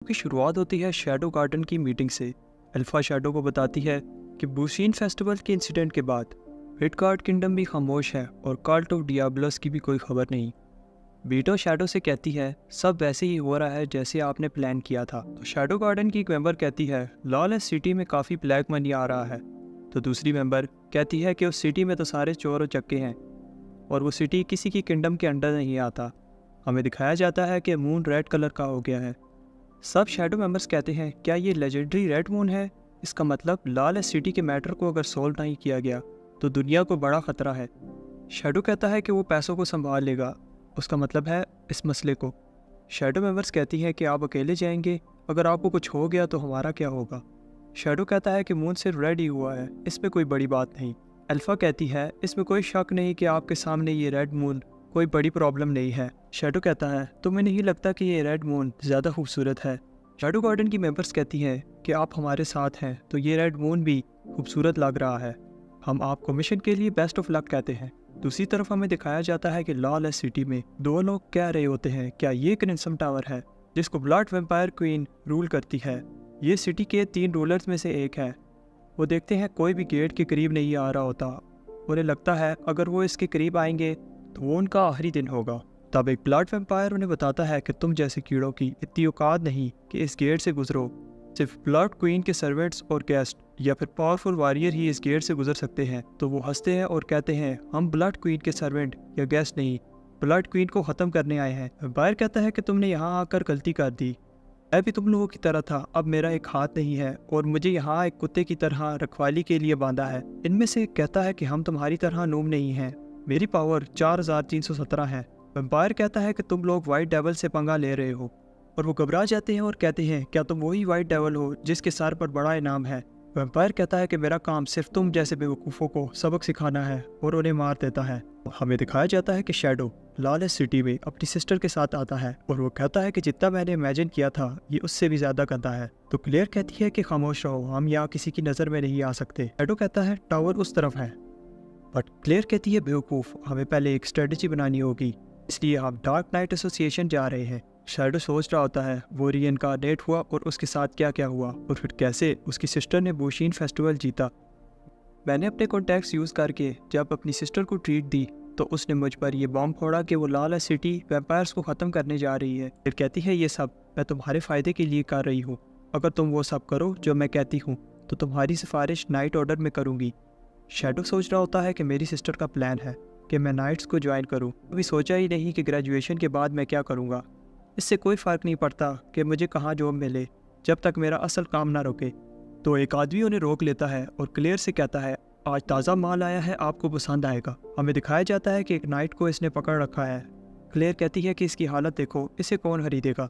की शुरुआत होती है शैडो गार्डन की मीटिंग से। अल्फा शैडो को बताती है कि बुशीन फेस्टिवल के इंसिडेंट के बाद मिडगार्ड किंगडम भी खामोश है और कल्ट ऑफ डियाब्लोस की भी कोई खबर नहीं। बीटो शैडो से कहती है सब वैसे ही हो रहा है जैसे आपने प्लान किया था। तो शैडो गार्डन की एक मेंबर कहती है लॉलेस सिटी में काफ़ी ब्लैक मनी आ रहा है। तो दूसरी मेंबर कहती है कि उस सिटी में तो सारे चोर और चक्के हैं और वो सिटी किसी की किंगडम के अंडर नहीं आता। हमें दिखाया जाता है कि मून रेड कलर का हो गया है। सब शैडो मेंबर्स कहते हैं क्या ये लेजेंडरी रेड मून है? इसका मतलब लॉलेस सिटी के मैटर को अगर सोल्व नहीं किया गया तो दुनिया को बड़ा खतरा है। शैडो कहता है कि वो पैसों को संभाल लेगा, उसका मतलब है इस मसले को। शैडो मेंबर्स कहती हैं कि आप अकेले जाएंगे, अगर आपको कुछ हो गया तो हमारा क्या होगा? शैडो कहता है कि मून सिर्फ रेड ही हुआ है, इसमें कोई बड़ी बात नहीं। अल्फा कहती है इसमें कोई शक नहीं कि आपके सामने ये रेड मून कोई बड़ी प्रॉब्लम नहीं है। शैडो कहता है तुम्हें नहीं लगता कि ये रेड मून ज़्यादा खूबसूरत है? शैडो गार्डन की मेंबर्स कहती हैं कि आप हमारे साथ हैं तो ये रेड मून भी खूबसूरत लग रहा है। हम आपको मिशन के लिए बेस्ट ऑफ लक कहते हैं। दूसरी तरफ हमें दिखाया जाता है कि लॉलेस सिटी में दो लोग कह रहे होते हैं क्या ये क्रिंसम टावर है जिसको ब्लड वैम्पायर क्वीन रूल करती है? ये सिटी के 3 रूलर्स में से एक है। वो देखते हैं कोई भी गेट के करीब नहीं आ रहा होता। उन्हें लगता है अगर वो इसके करीब आएंगे तो वो उनका आखिरी दिन होगा। तब एक ब्लड वैम्पायर उन्हें बताता है कि तुम जैसे कीड़ों की इतनी औकात नहीं कि इस गेट से गुजरो। सिर्फ ब्लड क्वीन के सर्वेंट्स और गेस्ट या फिर पावरफुल वॉरियर ही इस गेट से गुजर सकते हैं। तो वो हंसते हैं और कहते हैं हम ब्लड क्वीन के सर्वेंट या गेस्ट नहीं, ब्लड क्वीन को ख़त्म करने आए हैं। वैम्पायर कहता है कि तुमने यहाँ आकर गलती कर दी, मैं भी तुम लोगों की तरह था, अब मेरा एक हाथ नहीं है और मुझे यहाँ एक कुत्ते की तरह रखवाली के लिए बांधा है। इनमें से एक कहता है कि हम तुम्हारी तरह नूम नहीं हैं, मेरी पावर 4317 है। वैम्पायर कहता है कि तुम लोग वाइट डेवल से पंगा ले रहे हो और वो घबरा जाते हैं और कहते हैं क्या तुम वही वाइट डेवल हो जिसके सर पर बड़ा इनाम है? वैम्पायर कहता है कि मेरा काम सिर्फ तुम जैसे बेवकूफ़ों को सबक सिखाना है और उन्हें मार देता है। हमें दिखाया जाता है कि शैडो लॉलेस सिटी में अपनी सिस्टर के साथ आता है और वो कहता है कि जितना मैंने इमेजिन किया था ये उससे भी ज़्यादा गंदा है। तो क्लियर कहती है कि खामोश रहो, हम यहाँ किसी की नज़र में नहीं आ सकते। शैडो कहता है टावर उस तरफ है, बट क्लियर कहती है बेवकूफ़, हमें पहले एक स्ट्रेटजी बनानी होगी, इसलिए हम डार्क नाइट एसोसिएशन जा रहे हैं। शैडो सोच रहा होता है वो रीइनकार्नेट हुआ और उसके साथ क्या क्या हुआ और फिर कैसे उसकी सिस्टर ने बुशीन फेस्टिवल जीता। मैंने अपने कॉन्टैक्ट्स यूज़ करके जब अपनी सिस्टर को ट्रीट दी तो उसने मुझ पर यह बॉम्ब फोड़ा कि वो लॉलेस सिटी वैम्पायर्स को ख़त्म करने जा रही है। फिर कहती है ये सब मैं तुम्हारे फ़ायदे के लिए कर रही हूँ, अगर तुम वो सब करो जो मैं कहती हूँ तो तुम्हारी सिफारिश नाइट ऑर्डर में करूँगी। शैडो सोच रहा होता है कि मेरी सिस्टर का प्लान है कि मैं नाइट्स को ज्वाइन करूँ। अभी सोचा ही नहीं कि ग्रेजुएशन के बाद मैं क्या करूँगा। इससे कोई फ़र्क नहीं पड़ता कि मुझे कहाँ जॉब मिले जब तक मेरा असल काम ना रुके। तो एक आदमी उन्हें रोक लेता है और क्लियर से कहता है आज ताज़ा माल आया है, आपको पसंद आएगा। हमें दिखाया जाता है कि एक नाइट को इसने पकड़ रखा है। क्लियर कहती है कि इसकी हालत देखो, इसे कौन खरीदेगा?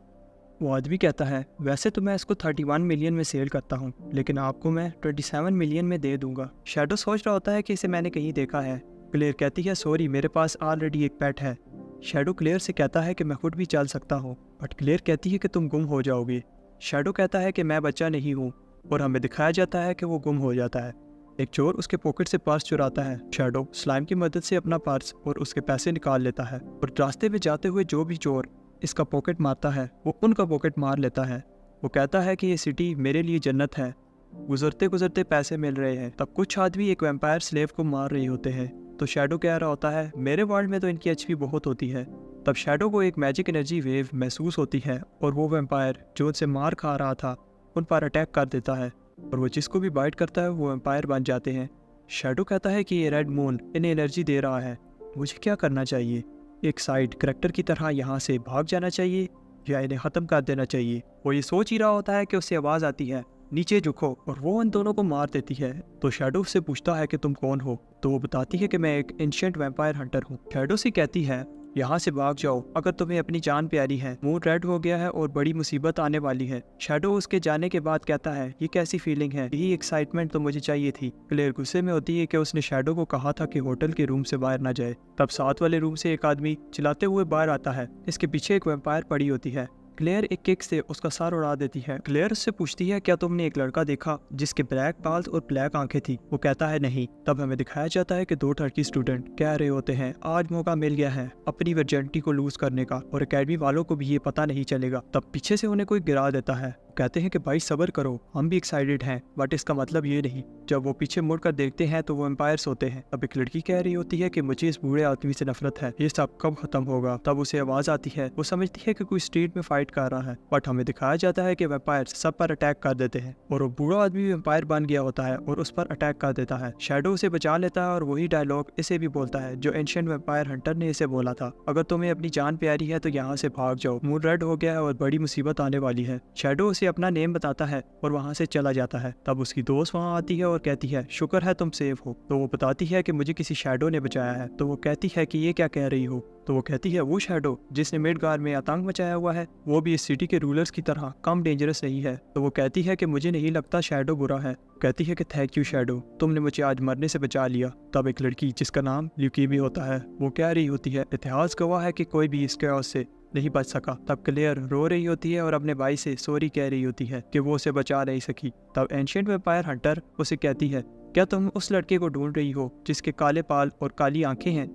वो आदमी कहता है वैसे तो मैं इसको 31 मिलियन में सेल करता हूँ लेकिन आपको मैं 27 मिलियन में दे दूंगा। शैडो सोच रहा होता है कि इसे मैंने कहीं देखा है। क्लियर कहती है सॉरी, मेरे पास ऑलरेडी एक पेट है। शैडो क्लियर से कहता है कि मैं खुद भी चल सकता हूँ, बट क्लियर कहती है कि तुम गुम हो जाओगे। शैडो कहता है कि मैं बच्चा नहीं हूँ और हमें दिखाया जाता है कि वो गुम हो जाता है। एक चोर उसके पॉकेट से पर्स चुराता है। शैडो स्लाइम की मदद से अपना पर्स और उसके पैसे निकाल लेता है और रास्ते में जाते हुए जो भी चोर इसका पॉकेट मारता है वो उनका पॉकेट मार लेता है। वो कहता है कि ये सिटी मेरे लिए जन्नत है, गुजरते गुजरते पैसे मिल रहे हैं। तब कुछ आदमी एक वैम्पायर स्लेव को मार रहे होते हैं तो शैडो कह रहा होता है मेरे वर्ल्ड में तो इनकी एचपी बहुत होती है। तब शैडो को एक मैजिक एनर्जी वेव महसूस होती है और वो वैम्पायर जो उनसे मार खा रहा था उन पर अटैक कर देता है और वो जिसको भी बाइट करता है वो वैम्पायर बन जाते हैं। शैडो कहता है कि ये रेड मून इन्हें एनर्जी दे रहा है, मुझे क्या करना चाहिए? एक साइड करेक्टर की तरह यहाँ से भाग जाना चाहिए या इन्हें ख़त्म कर देना चाहिए? वो ये सोच ही रहा होता है कि उससे आवाज़ आती है नीचे झुको और वो उन दोनों को मार देती है। तो शैडो उससे पूछता है कि तुम कौन हो? तो वो बताती है कि मैं एक एंशिएंट वैम्पायर हंटर हूँ। शैडो से कहती है यहाँ से भाग जाओ अगर तुम्हें अपनी जान प्यारी है, मून रेड हो गया है और बड़ी मुसीबत आने वाली है। शैडो उसके जाने के बाद कहता है ये कैसी फीलिंग है, यही एक्साइटमेंट तो मुझे चाहिए थी। क्लेयर गुस्से में होती है कि उसने शैडो को कहा था कि होटल के रूम से बाहर ना जाए। तब साथ वाले रूम से एक आदमी चिल्लाते हुए बाहर आता है, इसके पीछे एक वैम्पायर पड़ी होती है। क्लेयर एक किक से उसका सर उड़ा देती है। क्लेयर उससे पूछती है क्या तुमने एक लड़का देखा जिसके ब्लैक बाल्स और ब्लैक आंखें थी? वो कहता है नहीं। तब हमें दिखाया जाता है कि दो टर्की स्टूडेंट कह रहे होते हैं आज मौका मिल गया है अपनी वर्जिनिटी को लूज करने का और एकेडमी वालों को भी ये पता नहीं चलेगा। तब पीछे से उन्हें कोई गिरा देता है। कहते हैं कि भाई सब्र करो, हम भी एक्साइटेड हैं, बट इसका मतलब ये नहीं। जब वो पीछे मुड़कर देखते हैं तो वो एम्पायर्स होते हैं। अब एक लड़की कह रही होती है कि मुझे इस बूढ़े आदमी से नफरत है, ये सब कब खत्म होगा? तब उसे आवाज आती है, वो समझती है कि कोई स्ट्रीट में फाइट कर रहा है, बट हमें दिखाया जाता है कि वेम्पायर्स सब पर अटैक कर देते हैं और वो बूढ़ा आदमी वेम्पायर बन गया होता है और उस पर अटैक कर देता है। शैडो उसे बचा लेता है और वही डायलॉग इसे भी बोलता है जो एंशिएंट वेम्पायर हंटर ने इसे बोला था, अगर तुम्हें अपनी जान प्यारी है तो यहाँ से भाग जाओ, मून रेड हो गया है और बड़ी मुसीबत आने वाली है। शैडो उसे अपना नेम बताता है और वहाँ से चला जाता है। तब उसकी दोस्त वहाँ आती है और कहती है शुक्र है तुम सेफ हो। तो वो बताती है कि मुझे किसी शैडो ने बचाया है। तो वो कहती है कि ये क्या कह रही हो? तो वो कहती है वो शैडो जिसने मिडगार में आतंक मचाया हुआ है वो भी इस सिटी के रूलर्स की तरह कम डेंजरस नहीं है। तो वो कहती है कि मुझे नहीं लगता शैडो बुरा है। कहती है कि थैंक यू शैडो, तुमने मुझे आज मरने से बचा लिया। तब एक लड़की जिसका नाम ल्यूकीमी होता है वो कह रही होती है इतिहास गवाह है कि कोई भी इस chaos से नहीं बच सका। तब क्लेयर रो रही होती है और अपने भाई से सॉरी कह रही होती है कि वो उसे बचा नहीं सकी। तब एंशिएंट वेम्पायर हंटर उसे कहती है क्या तुम उस लड़के को ढूंढ रही हो जिसके काले बाल और काली आंखें हैं?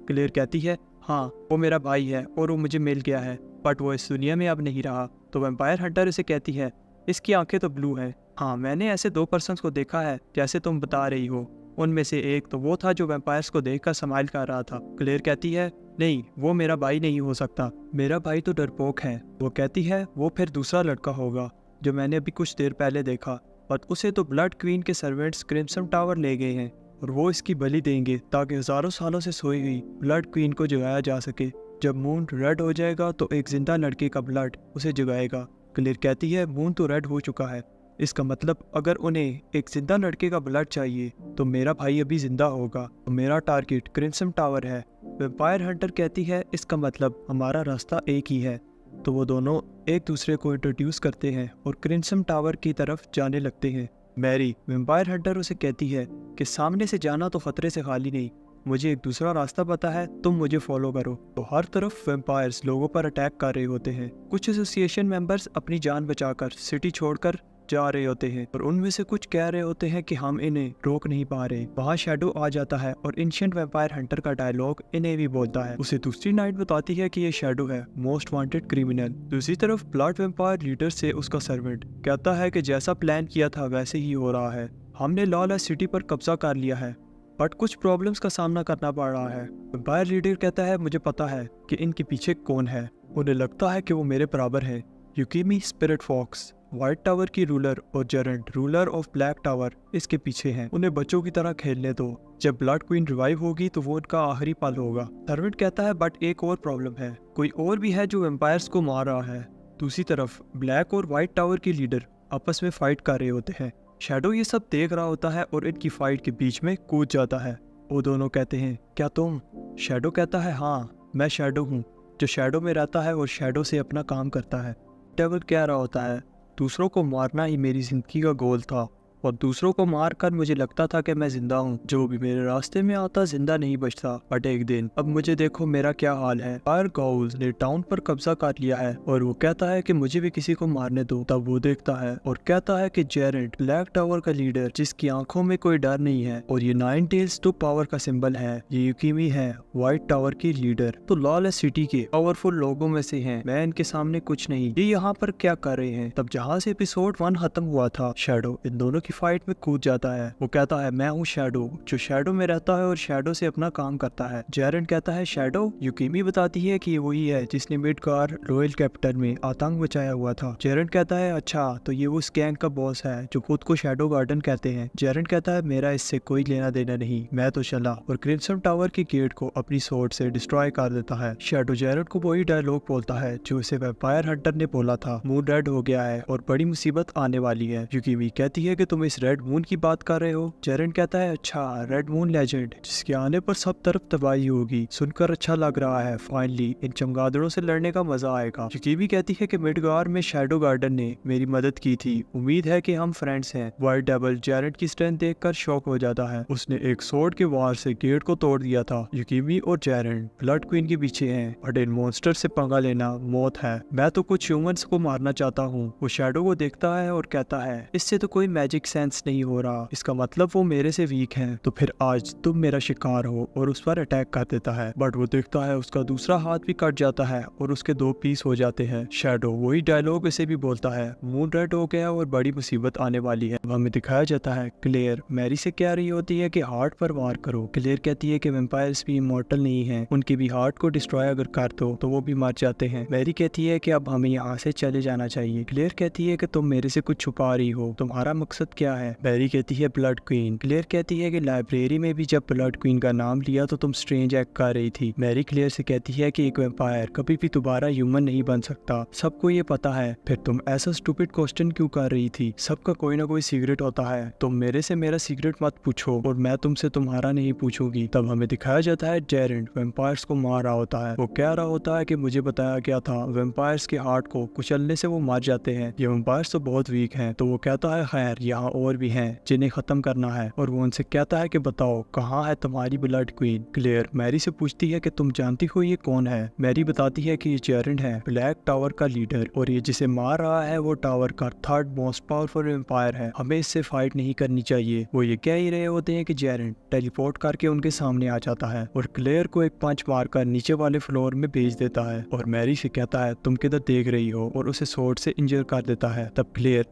क्लेयर कहती है हाँ वो मेरा भाई है और वो मुझे मिल गया है, बट वो इस दुनिया में अब नहीं रहा। तो वेम्पायर हंटर उसे कहती है इसकी आंखें तो ब्लू है। हाँ मैंने ऐसे दो पर्सन्स को देखा है जैसे तुम बता रही हो, उनमें से एक तो वो था जो वेम्पायर्स को देखकर स्माइल कर रहा था। क्लेयर कहती है नहीं वो मेरा भाई नहीं हो सकता, मेरा भाई तो डरपोक है। वो कहती है वो फिर दूसरा लड़का होगा जो मैंने अभी कुछ देर पहले देखा, बट उसे तो ब्लड क्वीन के सर्वेंट्स क्रिम्सन टावर ले गए हैं और वो इसकी बलि देंगे ताकि हजारों सालों से सोई हुई ब्लड क्वीन को जगाया जा सके। जब मून रेड हो जाएगा तो एक जिंदा लड़के का ब्लड उसे जगाएगा। क्लेयर कहती है मून तो रेड हो चुका है, इसका मतलब अगर उन्हें एक जिंदा लड़के का ब्लड चाहिए तो मेरा भाई अभी जिंदा होगा और मेरा टारगेट क्रिम्सन टावर है। वेम्पायर हंटर कहती है इसका मतलब हमारा रास्ता एक ही है। तो वो दोनों एक दूसरे को इंट्रोड्यूस करते हैं और क्रिम्सन टावर की तरफ जाने लगते हैं। मैरी वेम्पायर हंटर उसे कहती है कि सामने से जाना तो खतरे से खाली नहीं, मुझे एक दूसरा रास्ता पता है, तुम मुझे फॉलो करो। तो हर तरफ वेम्पायर्स लोगों पर अटैक कर रहे होते हैं। कुछ एसोसिएशन मेंबर्स अपनी जान बचाकर सिटी छोड़कर जा रहे होते हैं और उनमें से कुछ कह रहे होते हैं कि हम इन्हें रोक नहीं पा रहे। वहाँ शैडो आ जाता है और एंशिएंट वेम्पायर हंटर का डायलॉग इन्हें भी बोलता है। उसे दूसरी नाइट बताती है कि ये शैडो है मोस्ट वांटेड क्रिमिनल। दूसरी तरफ ब्लड वेम्पायर लीडर से उसका सर्वेंट कहता है कि जैसा प्लान किया था वैसे ही हो रहा है, हमने लॉलेस सिटी पर कब्जा कर लिया है, बट कुछ प्रॉब्लम्स का सामना करना पड़ रहा है। वेम्पायर लीडर कहता है मुझे पता है कि इनके पीछे कौन है, उन्हें लगता है कि वो मेरे बराबर है। यूकीमी स्पिरिट फॉक्स व्हाइट टावर की रूलर और Geraint ruler of black tower इसके पीछे हैं, उन्हें बच्चों की तरह खेलने दो, जब ब्लड क्वीन रिवाइव होगी तो वो उनका आखिरी पल होगा। सर्वेंट कहता है बट एक और प्रॉब्लम है, कोई और भी है जो वेम्पायर्स को मार रहा है। दूसरी तरफ ब्लैक और व्हाइट टावर की लीडर आपस में फाइट कर रहे होते हैं। शैडो ये सब देख रहा होता है और इनकी फाइट के बीच में कूद जाता है। वो दोनों कहते हैं क्या तुम? शैडो कहता है हाँ मैं शैडो हूँ जो शैडो में रहता है और शैडो से अपना काम करता है। डेविल कह रहा होता है दूसरों को मारना ही मेरी जिंदगी का गोल था और दूसरों को मारकर मुझे लगता था कि मैं जिंदा हूँ, जो भी मेरे रास्ते में आता जिंदा नहीं बचता। बट एक दिन अब मुझे देखो मेरा क्या हाल है। फायर गाउल्स ने टाउन पर कब्जा कर लिया है और वो कहता है कि मुझे भी किसी को मारने दो। तब वो देखता है और कहता है कि जेरेंट ब्लैक टावर का लीडर जिसकी आंखों में कोई डर नहीं है और ये 9 टेल्स टू पावर का सिंबल है, ये यूकीमी है व्हाइट टावर की लीडर। तो लॉलेस सिटी के पावरफुल लोगों में से हैं, मैं इनके सामने कुछ नहीं, ये यहाँ पर क्या कर रहे हैं। तब जहाँ से एपिसोड 1 खत्म हुआ था शैडो इन दोनों की फाइट में कूद जाता है। वो कहता है मैं हूँ शैडो जो शैडो में रहता है और शैडो से अपना काम करता है। जेरेंट कहता है शैडो? यूकीमी बताती है कि ये वही है जिसने मिडगार रॉयल कैपिटल में आतंक मचाया हुआ था। जेरेंट कहता है अच्छा तो ये उस गैंग का बॉस है जो खुद को शैडो गार्डन कहते हैं। जेरेंट कहता है मेरा इससे कोई लेना देना नहीं, मैं तो चला, और क्रिम्सन टावर की गेट को अपनी स्वॉर्ड से डिस्ट्रॉय कर देता है। शैडो जेरेंट को वही डायलॉग बोलता है जो उसे वेम्पायर हंटर ने बोला था, मून रेड हो गया है और बड़ी मुसीबत आने वाली है। यूकीमी कहती है कि तुम इस रेड मून की बात कर रहे हो? जेरेंट कहता है अच्छा, रेड मून लेजेंड जिसके आने पर सब तरफ तबाही होगी। सुनकर अच्छा लग रहा है, फाइनली इन चमगादड़ों से लड़ने का मजा आएगा। यकीबी कहती है कि मिडगार में शैडो गार्डन ने मेरी मदद की थी, उम्मीद है कि हम फ्रेंड्स हैं। व्हाइट डेविल जेरेंट की स्ट्रेंथ देखकर शॉक हो जाता है। उसने एक सोर्ड के वार से गेट को तोड़ दिया था। यकीमी और जेरेंट ब्लड क्वीन के पीछे हैं, बट इन मॉन्स्टर से पंगा लेना मौत है। मैं तो कुछ ह्यूमंस को मारना चाहता हूँ। वो शैडो को देखता है और कहता है इससे तो कोई मैजिक सेंस नहीं हो रहा, इसका मतलब वो मेरे से वीक है। तो फिर आज तुम मेरा शिकार हो, और उस पर अटैक कर देता है। बट वो देखता है उसका दूसरा हाथ भी कट जाता है और उसके 2 पीस हो जाते हैं। शैडो वही डायलॉग इसे भी बोलता है, मून रेड हो गया और बड़ी मुसीबत आने वाली है। हमें दिखाया जाता है क्लेयर मैरी से कह रही होती है कि हार्ट पर वार करो। क्लेयर कहती है कि वैम्पायर्स भी इमॉर्टल नहीं है, उनके भी हार्ट को डिस्ट्रॉय अगर कर दो तो वो भी मर जाते हैं। मैरी कहती है कि अब हमें यहाँ से चले जाना चाहिए। क्लेयर कहती है कि तुम मेरे से कुछ छुपा रही हो, तुम्हारा मकसद क्या है? मैरी कहती है ब्लड क्वीन। क्लेयर कहती है कि लाइब्रेरी में भी जब ब्लड क्वीन का नाम लिया तो तुम स्ट्रेंज एक्ट कर रही थी। मैरी क्लेयर से कहती है कि एक वैम्पायर कभी भी दोबारा ह्यूमन नहीं बन सकता, सबको ये पता है। फिर तुम ऐसा स्टूपिड क्वेश्चन क्यों कर रही थी? सबका कोई ना कोई सीक्रेट होता है, तुम मेरे से मेरा सीक्रेट मत पूछो और मैं तुमसे तुम्हारा नहीं पूछूंगी। तब हमें दिखाया जाता है जेरेंट वैम्पायर्स को मार रहा होता है। वो कह रहा होता है कि मुझे बताया गया था वैम्पायर्स के हार्ट को कुचलने से वो मर जाते हैं, ये वैम्पायर्स तो बहुत वीक हैं। तो वो कहता है खैर यहाँ और भी हैं जिन्हें खत्म करना है, और वो उनसे कहता है कि बताओ कहाँ है तुम्हारी ब्लड क्वीन? क्लेयर मैरी से पूछती है कि तुम जानती हो ये कौन है? मैरी बताती है कि ये जेरेंट है, ब्लैक टावर का लीडर, और ये जिसे मार रहा है वो टावर का 3rd मोस्ट पावरफुल वैम्पायर है, हमें इससे फाइट नहीं करनी चाहिए। वो ये कह ही रहे होते हैं कि जेरेंट टेलीपोर्ट करके उनके सामने आ जाता है और क्लेयर को एक पंच मारकर नीचे वाले फ्लोर में भेज देता है, और मैरी से कहता है तुम किधर देख रही हो, और उसे सोर्ड से इंजर कर देता है। तब क्लेयर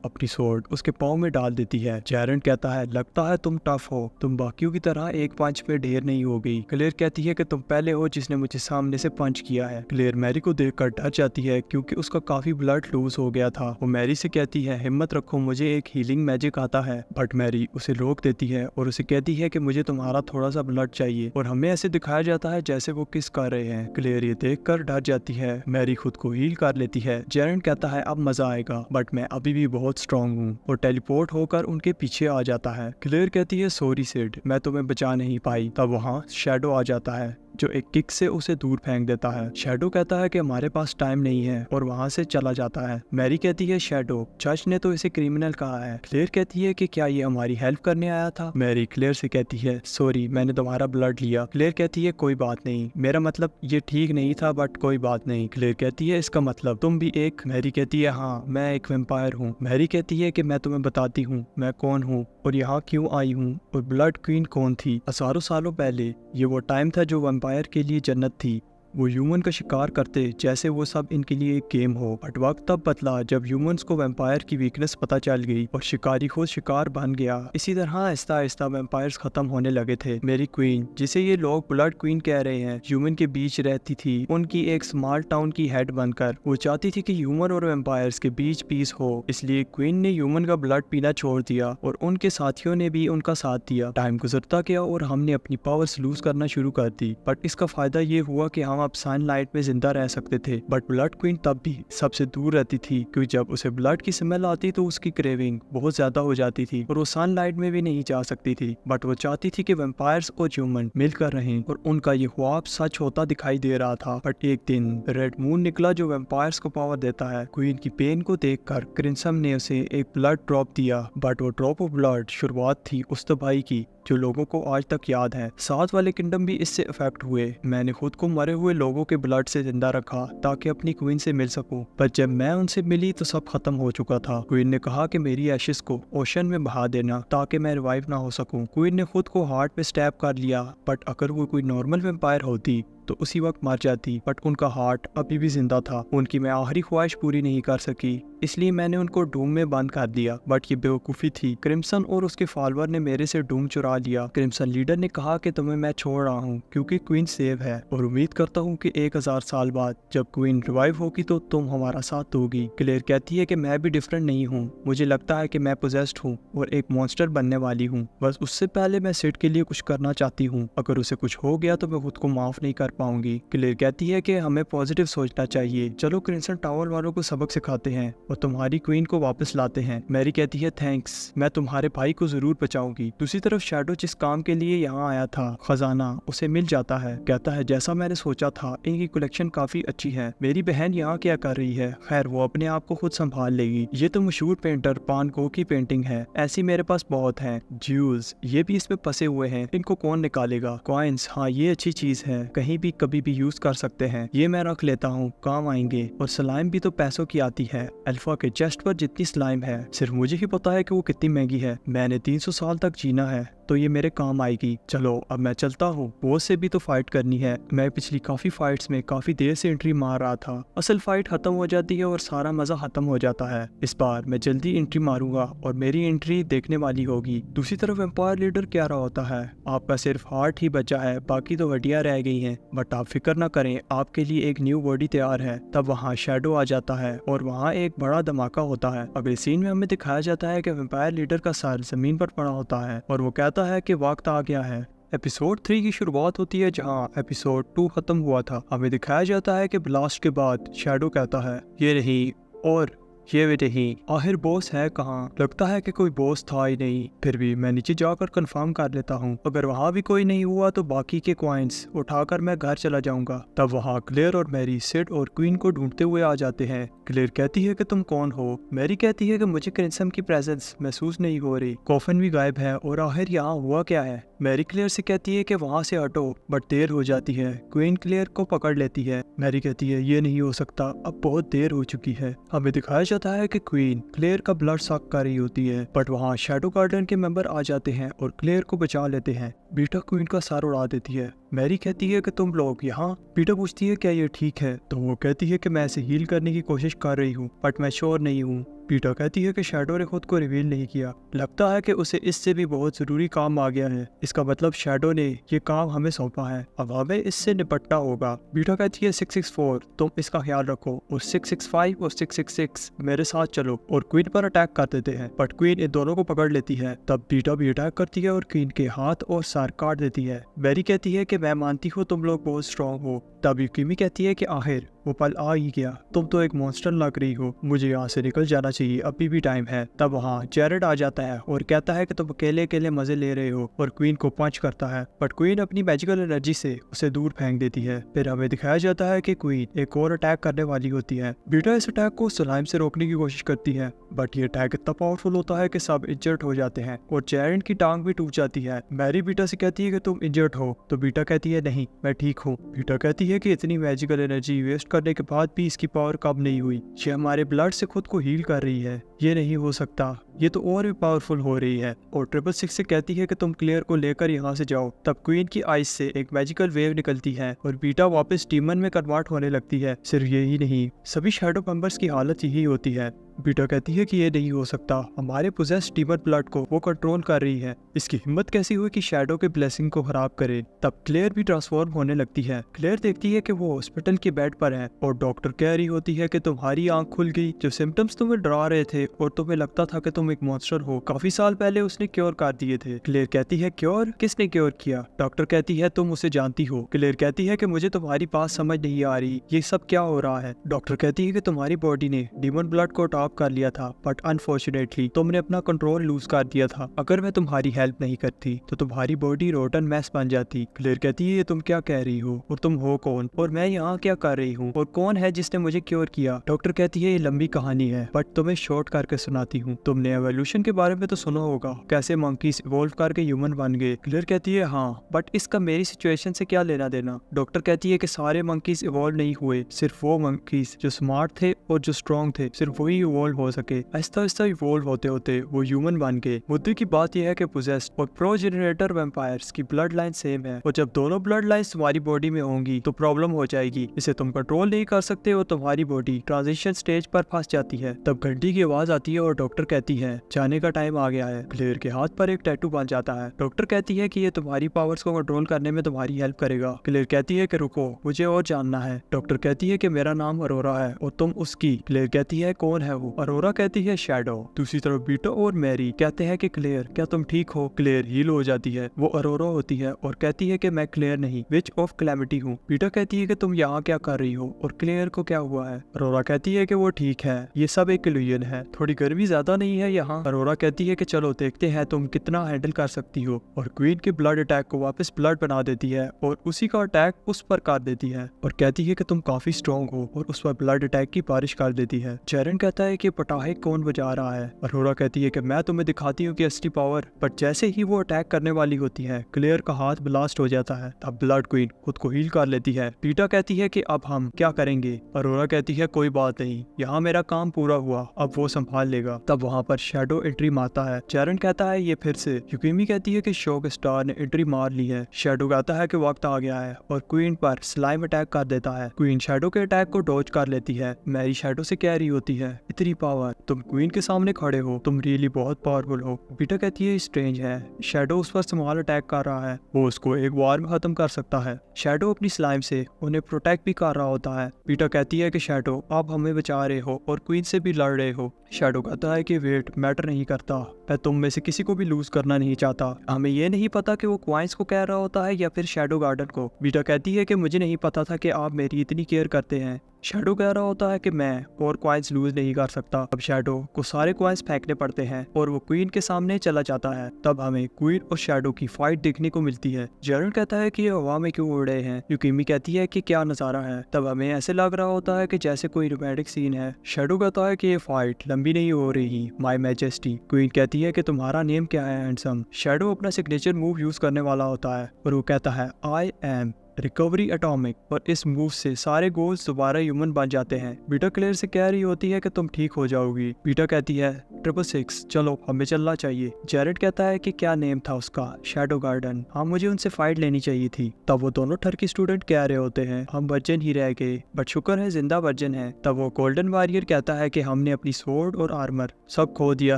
अपनी सोर्ड उसके पाँव में डाल देती है। जेरेंट कहता है लगता है तुम टफ हो, तुम बाकियों की तरह एक पंच में ढेर नहीं हो गई। क्लेयर कहती है कि तुम पहले हो जिसने मुझे सामने से पंच किया है। क्लेयर मैरी को देखकर डर जाती है क्योंकि उसका काफी ब्लड लूज हो गया था। वो मैरी से कहती है हिम्मत रखो, मुझे एक हीलिंग मैजिक आता है। बट मैरी उसे रोक देती है और उसे कहती है कि मुझे तुम्हारा थोड़ा सा ब्लड चाहिए, और हमें ऐसे दिखाया जाता है जैसे वो किस कर रहे हैं। क्लेयर ये देखकर डर जाती है। मैरी खुद को हील कर लेती है। जेरेंट कहता है अब मजा आएगा, बट मैं अभी भी बहुत स्ट्रांग हूँ, और टेलीपोर्ट होकर उनके पीछे आ जाता है। क्लेयर कहती है सॉरी सिड, मैं तुम्हें बचा नहीं पाई। तब वहाँ शैडो आ जाता है जो एक किक से उसे दूर फेंक देता है। शैडो कहता है कि हमारे पास टाइम नहीं है और वहाँ से चला जाता है। मैरी कहती है शैडो जज ने तो इसे क्रिमिनल कहा है। क्लेयर कहती है कि क्या ये हमारी हेल्प करने आया था? मैरी क्लेयर से कहती है सॉरी, मैंने तुम्हारा ब्लड लिया। क्लेयर कहती है कोई बात नहीं, मेरा मतलब ये ठीक नहीं था, बट कोई बात नहीं। क्लेयर कहती है इसका मतलब तुम भी एक? मैरी कहती है हाँ, मैं एक वैम्पायर हूँ। मैरी कहती है कि मैं तुम्हें बताती हूँ मैं कौन हूँ और यहाँ क्यों आई हूँ, और ब्लड क्वीन कौन थी। हजारों सालों पहले ये वो टाइम था जो वैम्पायर के लिए जन्नत थी। वो ह्यूमन का शिकार करते जैसे वो सब इनके लिए एक गेम हो। बट वक्त तब बदला जब ह्यूमंस को वैम्पायर की वीकनेस पता चल गई और शिकारी खुद शिकार बन गया। इसी तरह आहिस्ता आहिस्ता वैम्पायर्स खत्म होने लगे थे। मेरी क्वीन, जिसे ये लोग ब्लड क्वीन कह रहे हैं, ह्यूमन के बीच रहती थी, उनकी एक स्मॉल टाउन की हेड बनकर। वो चाहती थी कि ह्यूमन और वैम्पायर्स के बीच पीस हो, इसलिए क्वीन ने ह्यूमन का ब्लड पीना छोड़ दिया और उनके साथियों ने भी उनका साथ दिया। टाइम गुजरता गया और हमने अपनी पावर्स लूज करना शुरू कर दी, बट इसका फायदा ये हुआ कि हम अब सनलाइट में जिंदा रह सकते थे। बट ब्लड क्वीन तब भी सबसे दूर रहती थी, क्योंकि जब उसे ब्लड की स्मेल आती तो उसकी क्रेविंग बहुत ज्यादा हो जाती थी और वो सनलाइट में भी नहीं जा सकती थी। बट वो चाहती थी कि वैम्पायर्स और ह्यूमन मिलकर रहें, और उनका ये ख्वाब सच होता दिखाई दे रहा था। बट एक दिन रेड मून निकला जो वैम्पायर्स को पावर देता है। क्वीन की पेन को देखकर क्रिम्सन ने उसे एक ब्लड ड्रॉप दिया, बट वो ड्रॉप ऑफ ब्लड शुरुआत थी उस तबाही की जो लोगों को आज तक याद है। साथ वाले किंगडम भी इससे अफेक्ट हुए। मैंने खुद को मरे हुए लोगों के ब्लड से जिंदा रखा ताकि अपनी क्वीन से मिल सकूं, पर जब मैं उनसे मिली तो सब खत्म हो चुका था। क्वीन ने कहा कि मेरी एशेस को ओशन में बहा देना ताकि मैं रिवाइव ना हो सकूं। क्वीन ने खुद को हार्ट पे स्टैब कर लिया, बट अगर वो कोई नॉर्मल वैम्पायर होती तो उसी वक्त मर जाती। बट उनका हार्ट अभी भी जिंदा था। उनकी मैं आखिरी ख्वाहिश पूरी नहीं कर सकी, इसलिए मैंने उनको डूम में बंद कर दिया। बट ये बेवकूफ़ी थी। क्रिम्सन और उसके फॉलोअर ने मेरे से डूम चुरा लिया। क्रिम्सन लीडर ने कहा कि तुम्हें मैं छोड़ रहा हूँ क्योंकि क्वीन सेव है, और उम्मीद करता हूँ कि 1000 साल बाद जब क्वीन रिवाइव होगी तो तुम हमारा साथ दोगी। क्लेयर कहती है कि मैं भी डिफरेंट नहीं हूँ, मुझे लगता है कि मैं पोजेस्ड हूँ और एक मॉन्स्टर बनने वाली हूँ। बस उससे पहले मैं सिड के लिए कुछ करना चाहती हूँ। अगर उसे कुछ हो गया तो मैं खुद को माफ नहीं कर पाऊंगी। क्लेयर कहती है कि हमें पॉजिटिव सोचना चाहिए, चलो क्रिम्सन टावर वालों को सबक सिखाते हैं और तुम्हारी क्वीन को वापस लाते हैं। मैरी कहती है थैंक्स, मैं तुम्हारे भाई को जरूर बचाऊंगी। दूसरी तरफ शैडो जिस काम के लिए यहाँ आया था, खजाना, उसे मिल जाता है। कहता है जैसा मैंने सोचा था, इनकी कलेक्शन काफी अच्छी है। मेरी बहन यहाँ क्या कर रही है? खैर वो अपने आप को खुद संभाल लेगी। ये तो मशहूर पेंटर पान गो की पेंटिंग है, ऐसी मेरे पास बहुत है। ज्यूल्स, ये भी इसमें फंसे हुए हैं, इनको कौन निकालेगा? कॉइन्स, हाँ ये अच्छी चीज है, कहीं भी कभी भी यूज कर सकते हैं, ये मैं रख लेता हूँ, काम आएंगे। और स्लाइम भी तो पैसों की आती है। अल्फा के चेस्ट पर जितनी स्लाइम है सिर्फ मुझे ही पता है कि वो कितनी महंगी है। मैंने 300 साल तक जीना है तो ये मेरे काम आएगी। चलो अब मैं चलता हूँ, बॉस से भी तो फाइट करनी है। मैं पिछली काफी फाइट्स में काफी देर से एंट्री मार रहा था। असल फाइट खत्म हो जाती है और सारा मजा खत्म हो जाता है। इस बार मैं जल्दी एंट्री मारूंगा और मेरी एंट्री देखने वाली होगी। दूसरी तरफ एम्पायर लीडर कह रहा होता है आपका सिर्फ हार्ट ही बचा है, बाकी तो हड्डियां रह गई हैं, बट आप फिक्र ना करें, आपके लिए एक न्यू बॉडी तैयार है। तब वहाँ शैडो आ जाता है और वहाँ एक बड़ा धमाका होता है। अगले सीन में हमें दिखाया जाता है कि एम्पायर लीडर का सर जमीन पर पड़ा होता है और वो कहता है कि वक्त आ गया है। एपिसोड 3 की शुरुआत होती है जहां एपिसोड 2 खत्म हुआ था। हमें दिखाया जाता है कि ब्लास्ट के बाद शैडो कहता है ये रही और ये भी नहीं, आखिर बॉस है कहाँ? लगता है कि कोई बॉस था ही नहीं। फिर भी मैं नीचे जाकर कंफर्म कर लेता हूँ, अगर वहाँ भी कोई नहीं हुआ तो बाकी के कॉइन्स उठाकर मैं घर चला जाऊंगा। तब वहाँ क्लेयर और मैरी सिड और क्वीन को ढूंढते हुए आ जाते हैं। क्लेयर कहती है कि तुम कौन हो? मैरी कहती है कि मुझे क्रिम्सन की प्रेजेंस महसूस नहीं हो रही, कॉफिन भी गायब है और आखिर यहाँ हुआ क्या है? मैरी क्लेयर से कहती है कि वहाँ से हटो, बट देर हो जाती है। क्वीन क्लेयर को पकड़ लेती है। मैरी कहती है ये नहीं हो सकता, अब बहुत देर हो चुकी है। हमें दिखाया जाता है कि क्वीन क्लेयर का ब्लड सक कर रही होती है, बट वहाँ शैडो गार्डन के मेंबर आ जाते हैं और क्लेयर को बचा लेते हैं। बीटा क्वीन का सर उड़ा देती है। मैरी कहती है कि तुम लोग यहाँ? बीटा पूछती है क्या ये ठीक है? तो वो कहती है कि मैं इसे हील करने की कोशिश कर रही हूँ, बट मैं श्योर नहीं हूँ। बीटा कहती है कि शैडो ने खुद को रिवील नहीं किया, लगता है कि उसे इससे भी बहुत जरूरी काम आ गया है। इसका मतलब शैडो ने ये काम हमें सौंपा है, अब हमें इससे निपटना होगा। बीटा कहती है 664 तुम इसका ख्याल रखो और 665 और 666 मेरे साथ चलो और क्वीन पर अटैक कर देते हैं। बट क्वीन इन दोनों को पकड़ लेती है। तब बीटा भी अटैक करती है और क्वीन के हाथ और सर काट देती है। मैरी कहती है कि मैं मानती हूँ तुम लोग बहुत स्ट्रॉन्ग हो। तब यूकिमी कहती है कि आखिर वो पल आ ही गया, तुम तो एक मॉन्स्टर लग रही हो, मुझे यहाँ से निकल जाना चाहिए, अभी भी टाइम है। तब वहाँ जेरेड आ जाता है और कहता है कि तुम अकेले अकेले मजे ले रहे हो और क्वीन को पंच करता है, बट क्वीन अपनी मैजिकल एनर्जी से उसे दूर फेंक देती है। फिर हमें दिखाया जाता है कि क्वीन एक और अटैक करने वाली होती है। बीटा इस अटैक को स्लाइम से रोकने की कोशिश करती है, बट ये अटैक इतना पावरफुल होता है कि सब इंजर्ड हो जाते हैं और जेरेड की टांग भी टूट जाती है। मैरी बीटा से कहती है कि तुम इंजर्ड हो, तो बीटा कहती है नहीं मैं ठीक हूँ। बीटा कहती है कि इतनी मैजिकल एनर्जी वेस्ट करने के बाद भी इसकी पावर कम नहीं हुई, ये हमारे ब्लड से खुद को हील कर रही है, ये नहीं हो सकता, ये तो और भी पावरफुल हो रही है। और 666 से कहती है कि तुम क्लियर को लेकर यहाँ से जाओ। तब क्वीन की आइज से एक मैजिकल वेव निकलती है और बीटा वापस डीमन में कन्वर्ट होने लगती है। सिर्फ यही नहीं, सभी शैडो मेंबर्स की हालत यही होती है। बीटा कहती है कि ये नहीं हो सकता, हमारे पोजेस्ड डीमन ब्लड को वो कंट्रोल कर रही है, इसकी हिम्मत कैसी हुई कि शैडो के ब्लेसिंग को खराब करे। तब क्लेयर भी ट्रांसफॉर्म होने लगती है। क्लेयर देखती है कि वो हॉस्पिटल के बेड पर है और डॉक्टर कह रही होती है कि तुम्हारी आंख खुल गई, जो सिम्टम्स तुम्हें डरा रहे थे और तुम्हें लगता था कि तुम एक मॉन्स्टर हो, काफी साल पहले उसने क्योर कर दिए थे। क्लेयर कहती है क्योर? किसने क्योर किया? डॉक्टर कहती है तुम उसे जानती हो। क्लेयर कहती है कि मुझे तुम्हारी बात समझ नहीं आ रही, ये सब क्या हो रहा है? डॉक्टर कहती है कि तुम्हारी बॉडी ने डीमन ब्लड को टॉप कर लिया था, बट अनफॉर्चुनेटली तुमने अपना कंट्रोल लूज कर दिया था। अगर मैं तुम्हारी हेल्प नहीं करती तो तुम्हारी बॉडी रोटन मैस बन जाती। क्लेयर कहती है ये तुम क्या कह रही हो और तुम हो कौन और मैं यहाँ क्या कर रही हूँ और कौन है जिसने मुझे क्योर किया? डॉक्टर कहती है ये लंबी कहानी है, बट तुम्हें शॉर्ट करके सुनाती हूँ। तुमने एवोल्यूशन के बारे में तो सुना होगा, कैसे मंकीज इवॉल्व करके ह्यूमन बन गए। क्लेयर कहती है हाँ, बट इसका मेरी सिचुएशन से क्या लेना देना? डॉक्टर कहती है कि सारे मंकीज इवॉल्व नहीं हुए, सिर्फ वो मंकीज जो स्मार्ट थे और जो स्ट्रॉन्ग थे, सिर्फ वही इवॉल्व हो सके। आहिस्ता आहिस्ता इवॉल्व होते होते वो ह्यूमन बन गए। मुद्दे की बात यह है कि पोजेस्ड और प्रोजेनरेटर वैम्पायर्स की ब्लड लाइन सेम है और जब दोनों ब्लड लाइन्स तुम्हारी बॉडी में होंगी तो प्रॉब्लम हो जाएगी, इसे तुम कंट्रोल नहीं कर सकते और तुम्हारी बॉडी ट्रांजिशन स्टेज पर फंस जाती है। तब घंटी की आवाज आती है और डॉक्टर कहती है जाने का टाइम आ गया है। क्लेयर के हाथ पर एक टैटू बन जाता है। डॉक्टर कहती है कि ये तुम्हारी पावर्स को कंट्रोल करने में तुम्हारी हेल्प करेगा। क्लेयर कहती है कि रुको, मुझे और जानना है। डॉक्टर कहती है कि मेरा नाम अरोरा है और तुम उसकी। क्लेयर कहती है कौन है हो? अरोरा कहती है शैडो। दूसरी तरफ बीटा और मैरी कहते हैं कि क्लेयर क्या तुम ठीक हो? क्लेयर हील हो जाती है। वो अरोरा होती है और कहती है कि मैं क्लेयर नहीं, विच ऑफ कैलेमिटी हूँ। बीटा कहती है कि तुम यहाँ क्या कर रही हो और क्लेयर को क्या हुआ है? अरोरा कहती है कि वो ठीक है, ये सब एक इल्यूजन है, थोड़ी गर्मी ज्यादा नहीं है यहाँ। अरोरा कहती है कि चलो देखते हैं तुम कितना हैंडल कर सकती हो, और क्वीन के ब्लड अटैक को वापस ब्लड बना देती है और उसी का अटैक उस पर कर देती है और कहती है कि तुम काफी स्ट्रॉन्ग हो और उस पर ब्लड अटैक की बारिश कर देती है। जैरन कहता है कि पटाखे कौन बजा रहा है? अरोरा कहती है कि मैं तुम्हें दिखाती हूँ कि असली पावर। पर जैसे ही वो अटैक करने वाली होती है, क्लेयर का हाथ ब्लास्ट हो जाता है। तब ब्लड क्वीन खुद को हील कर लेती है। पीटा कहती है कि अब हम क्या करेंगे? अरोरा कहती है कोई बात नहीं, यहाँ मेरा काम पूरा हुआ, अब वो संभाल लेगा। तब वहाँ पर शैडो एंट्री मारता है। जैरन कहता है ये फिर से। युकिमी कहती है कि शोक स्टार ने एंट्री मार ली है। शैडो कहता है कि वक्त आ गया है और क्वीन पर स्लाइम अटैक कर देता है। क्वीन शैडो के अटैक को डॉज कर लेती है। मैरी शैडो से कह रही होती है इतनी पावर, तुम क्वीन के सामने खड़े हो, तुम रियली बहुत पावरफुल हो। पीटर कहती है स्ट्रेंज है, शैडो उस पर स्मॉल अटैक कर रहा है, वो उसको एक वार में खत्म कर सकता है। शैडो अपनी स्लाइम से उन्हें प्रोटेक्ट भी कर रहा होता है। पीटर कहती है कि शैडो आप हमें बचा रहे हो और क्वीन से भी लड़ रहे हो। शैडो कहता है कि वेट मैटर नहीं करता, मैं तुम में से किसी को भी लूज करना नहीं चाहता। हमें ये नहीं पता कि वो क्वाइंस को कह रहा होता है या फिर शैडो गार्डन को। बीटा कहती है कि मुझे नहीं पता था कि आप मेरी इतनी केयर करते हैं। शैडो कह रहा होता है कि मैं और क्वाइंस लूज नहीं कर सकता। अब शैडो को सारे क्वाइंस फेंकने पड़ते हैं और वो क्वीन के सामने चला जाता है। तब हमें क्वीन और शैडो की फाइट देखने को मिलती है। जेरन कहता है कि ये हवा में क्यों उड़ रहे हैं? युकिमी कहती है कि क्या नजारा है। तब हमें ऐसे लग रहा होता है कि जैसे कोई रोमांटिक सीन है। शैडो कहता है कि ये फाइट लंबी नहीं हो रही, माय मैजेस्टी। क्वीन कहती है कि तुम्हारा नेम क्या है हैंडसम? शैडो अपना सिग्नेचर मूव यूज करने वाला होता है और वो कहता है आई एम रिकवरी एटॉमिक, और इस मूव से सारे गोल्स दोबारा ह्यूमन बन जाते हैं। बीटा क्लेयर से कह रही होती है कि तुम ठीक हो जाओगी। बीटा कहती है 666 चलो हमें चलना चाहिए। जेरेड कहता है कि क्या नेम था उसका? Shadow garden. हाँ मुझे उनसे फाइट लेनी चाहिए थी। तब वो दोनों टर्की स्टूडेंट कह रहे होते हैं हम वर्जन ही रह गए, बट शुक्र है जिंदा वर्जन है। तब वो गोल्डन वॉरियर कहता है कि हमने अपनी स्वॉर्ड और आर्मर सब खो दिया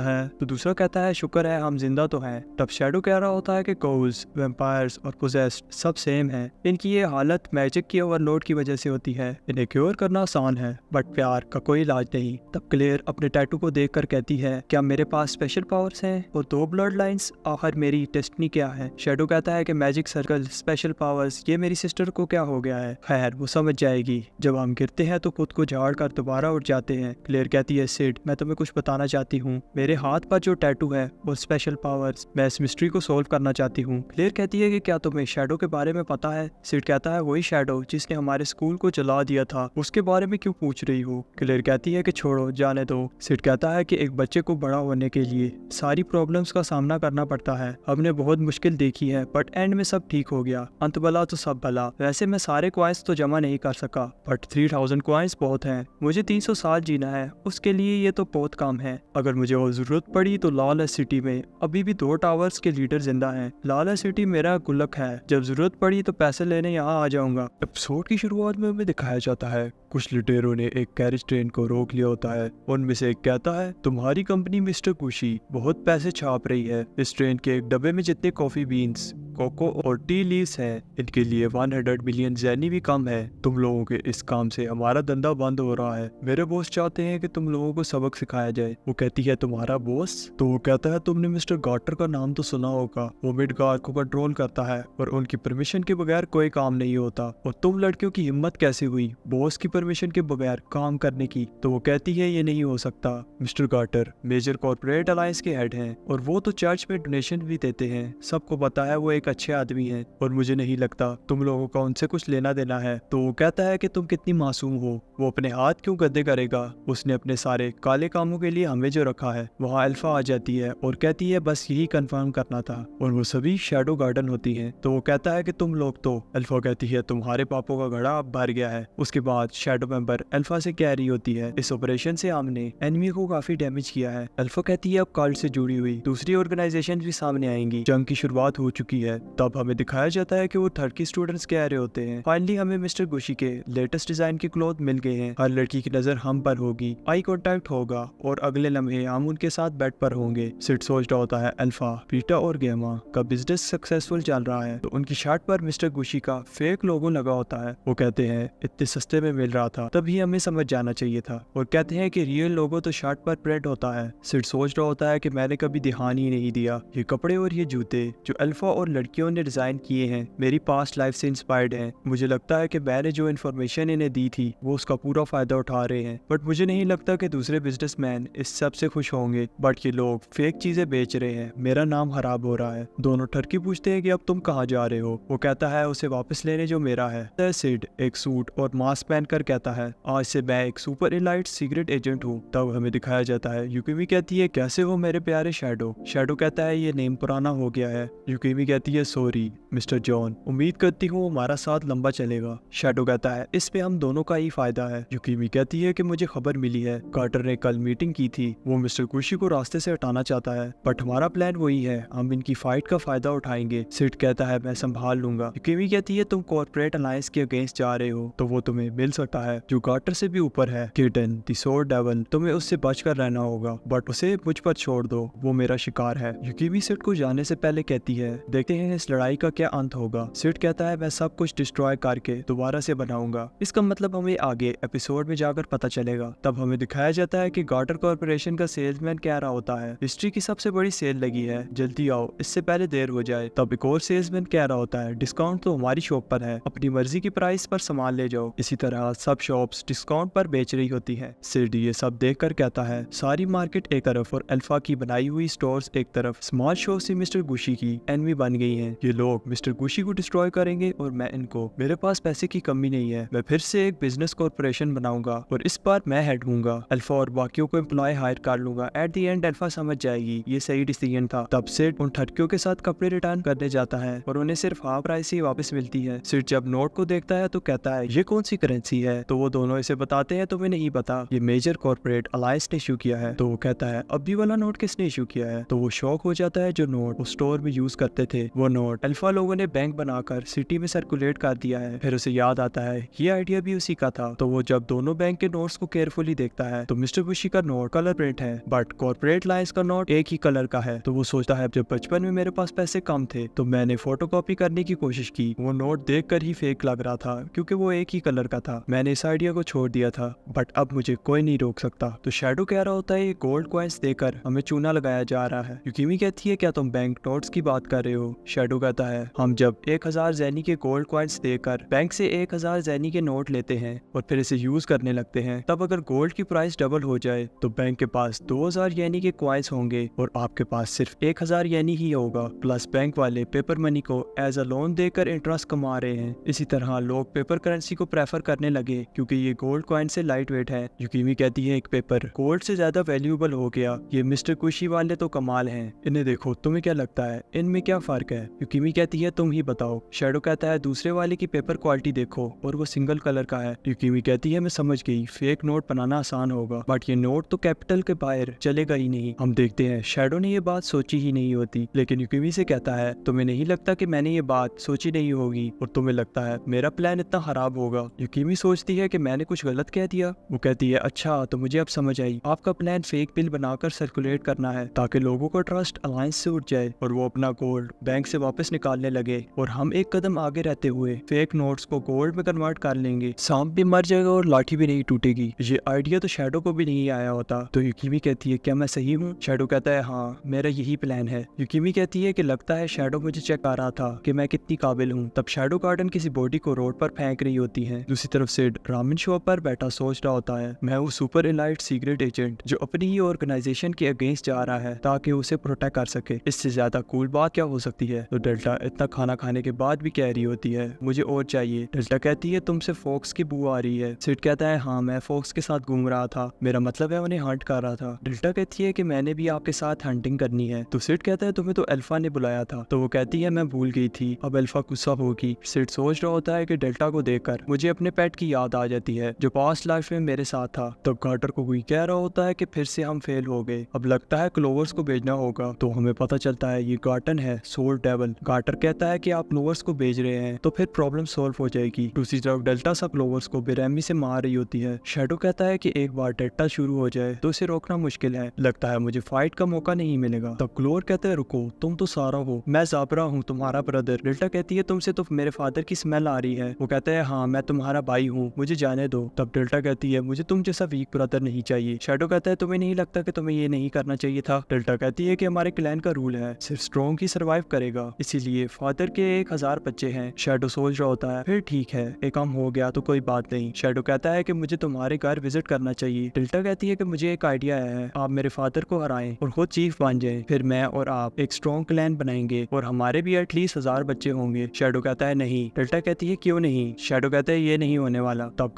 है। तो दूसरा कहता है शुक्र है हम जिंदा तो हैं। तब शैडो कह रहा होता है कि गोल्स, वैम्पायर्स और पोजेस्ड सब सेम है, इनकी ये हालत मैजिक की ओवरलोड की वजह से होती है, इन्हें क्योर करना आसान है बट प्यार का कोई इलाज नहीं। तब क्लेयर अपने टैटू को देखकर कहती है क्या मेरे पास स्पेशल पावर्स हैं और 2 ब्लड लाइंस, आखिर मेरी डेस्टिनी क्या है? शैडो कहता है कि मैजिक सर्कल, स्पेशल पावर्स, ये मेरी सिस्टर को क्या हो गया है? खैर वो समझ जाएगी, जब हम गिरते हैं तो खुद को झाड़ कर दोबारा उठ जाते हैं। क्लेयर कहती है सिड मैं तुम्हें कुछ बताना चाहती हूँ, मेरे हाथ पर जो टैटू है वो स्पेशल पावर्स, मैं इस मिस्ट्री को सोल्व करना चाहती हूँ। क्लेयर कहती है कि क्या तुम्हें शैडो के बारे में पता है? सिड कहता है वही शैडो जिसने हमारे स्कूल को जला दिया था, उसके बारे में क्यों पूछ रही हो? क्लेयर कहती है कि छोड़ो जाने दो। सिड कहता है कि एक बच्चे को बड़ा होने के लिए सारी प्रॉब्लम्स का सामना करना पड़ता है, हमने बहुत मुश्किल देखी है बट एंड में सब ठीक हो गया, अंत भला तो सब भला। वैसे मैं सारे क्वाइंस तो जमा नहीं कर सका बट 3000 क्वाइंस बहुत हैं, मुझे 300 साल जीना है, उसके लिए ये तो बहुत कम है। अगर मुझे और जरूरत पड़ी तो लॉलेस सिटी में अभी भी 2 टावर्स के लीडर जिंदा हैं। लॉलेस सिटी मेरा गुल्लक है, जब जरूरत पड़ी तो पैसे लेने यहाँ आ जाऊंगा। एपिसोड की शुरुआत में हमें दिखाया जाता है कुछ लुटेरों ने एक कैरेज ट्रेन को रोक लिया होता है। उनमें से एक कहता है तुम्हारी कंपनी मिस्टर कुशी बहुत पैसे छाप रही है, इस ट्रेन के एक डब्बे में जितने कॉफी बीन्स, कोको और टी लीव्स हैं इनके लिए 100 मिलियन ज़ेनी भी कम है। तुम लोगों के इस काम से हमारा धंधा बंद हो रहा है, मेरे बॉस चाहते हैं कि तुम लोगों को सबक सिखाया जाए। वो कहती है तुम्हारा बॉस? तो वो कहता है तुमने मिस्टर गार्टर का नाम तो सुना होगा, वो मिडगार्ड को कंट्रोल करता है और उनकी परमिशन के बगैर कोई काम नहीं होता, और तुम लड़कियों की हिम्मत कैसे हुई बॉस की परमिशन के बगैर काम करने की? तो वो कहती है ये नहीं हो सकता, mister Garter major corporate alliance के हेड हैं और वो तो चर्च में डोनेशन भी देते हैं, सबको पता है वो एक अच्छे आदमी हैं और मुझे नहीं लगता तुम लोगों का उनसे कुछ लेना देना है। तो वो कहता है कि तुम कितनी मासूम हो, वो अपने हाथ क्यों गंदे करेगा, उसने अपने सारे काले कामों के लिए हमें जो रखा है। वहाँ अल्फा आ जाती है और कहती है बस यही कंफर्म करना था, और वो सभी शैडो गार्डन होती हैं। तो वो कहता है कि तुम लोग तो, अल्फा कहती है तुम्हारे पापों का घड़ा अब भर गया है। उसके बाद शैडो मेंबर अल्फा से कह रही होती है इस ऑपरेशन से हमने एनिमी को काफी डैमेज किया है। अल्फा कहती है अब कल्ट से जुड़ी हुई दूसरी ऑर्गेनाइजेशन भी सामने आएंगी, जंग की शुरुआत हो चुकी है। है। तब हमें दिखाया जाता है कि वो थर्ड की स्टूडेंट्स कह रहे होते हैं। फाइनली हमें मिस्टर गुशी के लेटेस्ट डिजाइन के क्लॉथ मिल गए हैं। हर लड़की की नजर हम पर होगी, आई कांटेक्ट होगा और अगले लम्हे हम उनके साथ बेड पर होंगे। सिड सोच रहा होता है अल्फा, पीटा और गेमा का बिजनेस सक्सेसफुल चल रहा है तो उनकी शर्ट पर मिस्टर गुशी का फेक लोगो लगा होता है। वो कहते हैं इतने सस्ते में मिल रहा था, तभी हमें समझ जाना चाहिए था, और कहते हैं कि रियल लोगो तो शर्ट पर प्रिंट होता है। सिड सोच रहा होता है कि मैंने कभी ध्यान ही नहीं दिया, ये कपड़े और ये जूते जो अल्फा और लड़कियों ने डिजाइन किए हैं मेरी पास्ट लाइफ से इंस्पायर्ड हैं। मुझे लगता है कि मैंने जो इन्फॉर्मेशन इन्हें दी थी वो उसका पूरा फायदा उठा रहे हैं, बट मुझे नहीं लगता कि दूसरे बिजनेसमैन इस सब से खुश होंगे। बट ये लोग फेक चीजें बेच रहे हैं, मेरा नाम खराब हो रहा है। दोनों टर्की पूछते हैं कि अब तुम कहाँ जा रहे हो। वो कहता है उसे वापस लेने जो मेरा है। सिड एक सूट और मास्क पहनकर कहता है आज से मैं एक सुपर एलाइट सीक्रेट एजेंट हूँ। तब हमें दिखाया जाता है युकिमी कहती है कैसे हो मेरे प्यारे शैडो। शैडो कहता है ये नेम पुराना हो गया है। युकिमी कहती है सॉरी मिस्टर जॉन, उम्मीद करती हूँ हमारा साथ लंबा चलेगा। शैडो कहता है इस पे हम दोनों का ही फायदा है। युकिमी कहती है कि मुझे खबर मिली है कार्टर ने कल मीटिंग की थी, वो मिस्टर गुशी को रास्ते से हटाना चाहता है, बट हमारा प्लान वही है, हम इनकी फाइट का फायदा उठाएंगे। सिड कहता है मैं संभाल लूंगा। युकिमी कहती है तुम कॉर्पोरेट अलायंस के अगेंस्ट जा रहे हो तो वो तुम्हें मिल सकता है जो कार्टर से भी ऊपर है, किटन द सोर्ड डेविल। तुम्हें उससे बचकर रहना होगा, बट उसे मुझ पर छोड़ दो, वो मेरा शिकार है। युकिमी सिड को जाने से पहले कहती है देखते हैं इस लड़ाई का क्या अंत होगा। सिड कहता है मैं सब कुछ डिस्ट्रॉय करके दोबारा से बनाऊंगा। इसका मतलब हमें आगे एपिसोड में जाकर पता चलेगा। तब हमें दिखाया जाता है कि गार्टर कॉर्पोरेशन का सेल्समैन कह रहा होता है हिस्ट्री की सबसे बड़ी सेल लगी है, जल्दी आओ इससे पहले देर हो जाए। तब एक और सेल्समैन कह रहा होता है डिस्काउंट तो हमारी शॉप पर है, अपनी मर्जी की प्राइस पर सामान ले जाओ। इसी तरह सब शॉप्स डिस्काउंट पर बेच रही होती है। सिड ये सब देखकर कहता है सारी मार्केट एक तरफ और अल्फा की बनाई हुई स्टोर्स एक तरफ स्मॉल शॉप से मिस्टर गुशी की एनमी बन गई हैं। ये लोग मिस्टर गुशी को डिस्ट्रॉय करेंगे और मैं इनको। मेरे पास पैसे की कमी नहीं है, मैं फिर से एक बिजनेस कॉर्पोरेशन बनाऊंगा और इस बार मैं हेड हूँगा। अल्फा और बाकियों को एम्प्लॉय हायर कर लूंगा। एट द एंड अल्फा समझ जाएगी ये सही डिसीजन था। तब सिड उन ठटकियों के साथ कपड़े रिटर्न करने जाता है और उन्हें सिर्फ हाफ प्राइस ही वापस मिलती है। सिड जब नोट को देखता है तो कहता है ये कौन सी करेंसी है, तो वो दोनों इसे बताते हैं तुम्हें नहीं पता, ये मेजर कॉर्पोरेट अलायंस ने इशू किया है। तो वो कहता है अब भी वाला नोट किसने इशू किया है। तो वो शॉक हो जाता है जो नोट वो स्टोर में यूज करते थे वो नोट अल्फा लोगों ने बैंक बनाकर सिटी में सर्कुलेट कर दिया है। फिर उसे याद आता है ये आइडिया भी उसी का था। तो वो जब दोनों बैंक के नोट्स को केयरफुली देखता है तो मिस्टर गुशी का नोट कलर प्रिंट है, बट कॉर्पोरेट लाइंस का नोट एक ही कलर का है। तो वो सोचता है जब बचपन में मेरे पास पैसे कम थे तो मैंने फोटोकॉपी करने की कोशिश की, वो नोट देखकर ही फेक लग रहा था क्योंकि वो एक ही कलर का था। मैंने इस आइडिया को छोड़ दिया था, बट अब मुझे कोई नहीं रोक सकता। तो शैडो कह रहा होता है ये गोल्ड कॉइन्स देकर हमें चूना लगाया जा रहा है। युकिमी कहती है क्या तुम बैंक नोट्स की बात कर रहे हो। शैडो कहता है हम जब 1000 ज़ेनी के गोल्ड कॉइन्स देकर बैंक से 1000 ज़ेनी के नोट लेते हैं और फिर इसे यूज करने लगते हैं, तब अगर गोल्ड की प्राइस डबल हो जाए तो बैंक के पास 2000 येनी के कॉइन्स होंगे और आपके पास सिर्फ 1000 येनी ही होगा। प्लस बैंक वाले पेपर मनी को एज अ लोन देकर इंटरेस्ट कमा रहे हैं। इसी तरह लोग पेपर करेंसी को प्रेफर करने लगे क्योंकि ये गोल्ड कॉइन से लाइट वेट है। युकिमी कहती है एक पेपर गोल्ड से ज्यादा वैल्यूएबल हो गया, ये मिस्टर कुशी वाले तो कमाल हैं, इन्हें देखो तुम्हें क्या लगता है इनमें क्या फर्क है। युकिमी कहती है तुम ही बताओ। शैडो कहता है दूसरे वाले की पेपर क्वालिटी देखो और वो सिंगल कलर का है। युकिमी कहती है मैं समझ गई, फेक नोट बनाना आसान होगा, बट ये नोट तो कैपिटल के बाहर चलेगा ही नहीं। हम देखते हैं शैडो ने ये बात सोची ही नहीं होती, लेकिन युकिमी से कहता है तुम्हें नहीं लगता कि मैंने ये बात सोची नहीं होगी और तुम्हें लगता है मेरा प्लान इतना खराब होगा। युकिमी सोचती है कि मैंने कुछ गलत कह दिया। वो कहती है अच्छा तो मुझे अब समझ आई, आपका प्लान फेक बिल बनाकर सर्कुलेट करना है ताकि लोगों का ट्रस्ट अलायंस से उठ जाए और वो अपना गोल्ड बैंक से वापस निकालने लगे और हम एक कदम आगे रहते हुए फेक नोट्स को गोल्ड में कन्वर्ट कर लेंगे। सांप भी मर जाएगा और लाठी भी नहीं टूटेगी। ये आइडिया तो शैडो को भी नहीं आया होता। तो युकिमी कहती है क्या मैं सही हूँ। शैडो कहता है हाँ मेरा यही प्लान है। युकिमी कहती है कि लगता है शैडो मुझे चेक कर रहा था कि मैं कितनी काबिल हूँ। तब शैडो गार्डन किसी बॉडी को रोड पर फेंक रही होती है। दूसरी तरफ सिड रामन शॉप पर बैठा सोच रहा होता है मैं वो सुपर एलाइट सीक्रेट एजेंट जो अपनी ही ऑर्गेनाइजेशन के अगेंस्ट जा रहा है ताकि उसे प्रोटेक्ट कर सके। इससे ज्यादा कूल बात क्या हो सकती है। तो डेल्टा इतना खाना खाने के बाद भी कह रही होती है मुझे और चाहिए। डेल्टा कहती है तुमसे फॉक्स की बू आ रही है। सिड कहता है हाँ मैं फॉक्स के साथ घूम रहा था, मेरा मतलब है उन्हें हंट कर रहा था। डेल्टा कहती है कि मैंने भी आपके साथ हंटिंग करनी है। तो सिड कहता है तुम्हें तो अल्फा ने बुलाया था। तो वो कहती है मैं भूल गई थी, अब अल्फा गुस्सा होगी। सिड सोच रहा होता है कि डेल्टा को देखकर मुझे अपने पेट की याद आ जाती है जो पास्ट लाइफ में मेरे साथ था। तब गार्टर को कोई कह रहा होता है कि फिर से हम फेल हो गए, अब लगता है क्लोवर्स को भेजना होगा। तो हमें पता चलता है ये गार्टन है सोल डेविल। कार्टर कहता है कि आप क्लोवर्स को भेज रहे हैं तो फिर प्रॉब्लम सॉल्व हो जाएगी। दूसरी तरफ डेल्टा सब क्लोवर्स को बेरहमी से मार रही होती है। शैडो कहता है कि एक बार डेल्टा शुरू हो जाए तो इसे रोकना मुश्किल है, लगता है मुझे फाइट का मौका नहीं मिलेगा। तब क्लोवर कहता है रुको, तुम तो सारा हो, मैं ज़ाबरा हूँ तुम्हारा ब्रदर। डेल्टा कहती है तुमसे तो मेरे फादर की स्मेल आ रही है। वो कहता है हाँ मैं तुम्हारा भाई हूँ, मुझे जाने दो। तब डेल्टा कहती है मुझे तुम जैसा वीक ब्रदर नहीं चाहिए। शैडो कहता है तुम्हें नहीं लगता कि तुम्हें ये नहीं करना चाहिए था। डेल्टा कहती है कि हमारे क्लैन का रूल है सिर्फ स्ट्रॉन्ग ही सर्वाइव करेगा, इसीलिए फादर के 1000 बच्चे हैं। शैडो सोच रहा होता है फिर ठीक है, एक काम हो गया तो कोई बात नहीं। शैडो कहता है कि मुझे तुम्हारे घर विजिट करना चाहिए। डेल्टा कहती है कि मुझे एक आइडिया आया है, आप मेरे फादर को हराएं और खुद चीफ बन जाएं, फिर मैं और आप एक स्ट्रॉन्ग क्लैन बनाएंगे और हमारे भी एटलीस्ट 1000 बच्चे होंगे। शैडो कहता है नहीं। डेल्टा कहती है क्यों नहीं। शैडो कहता है ये नहीं होने वाला। तब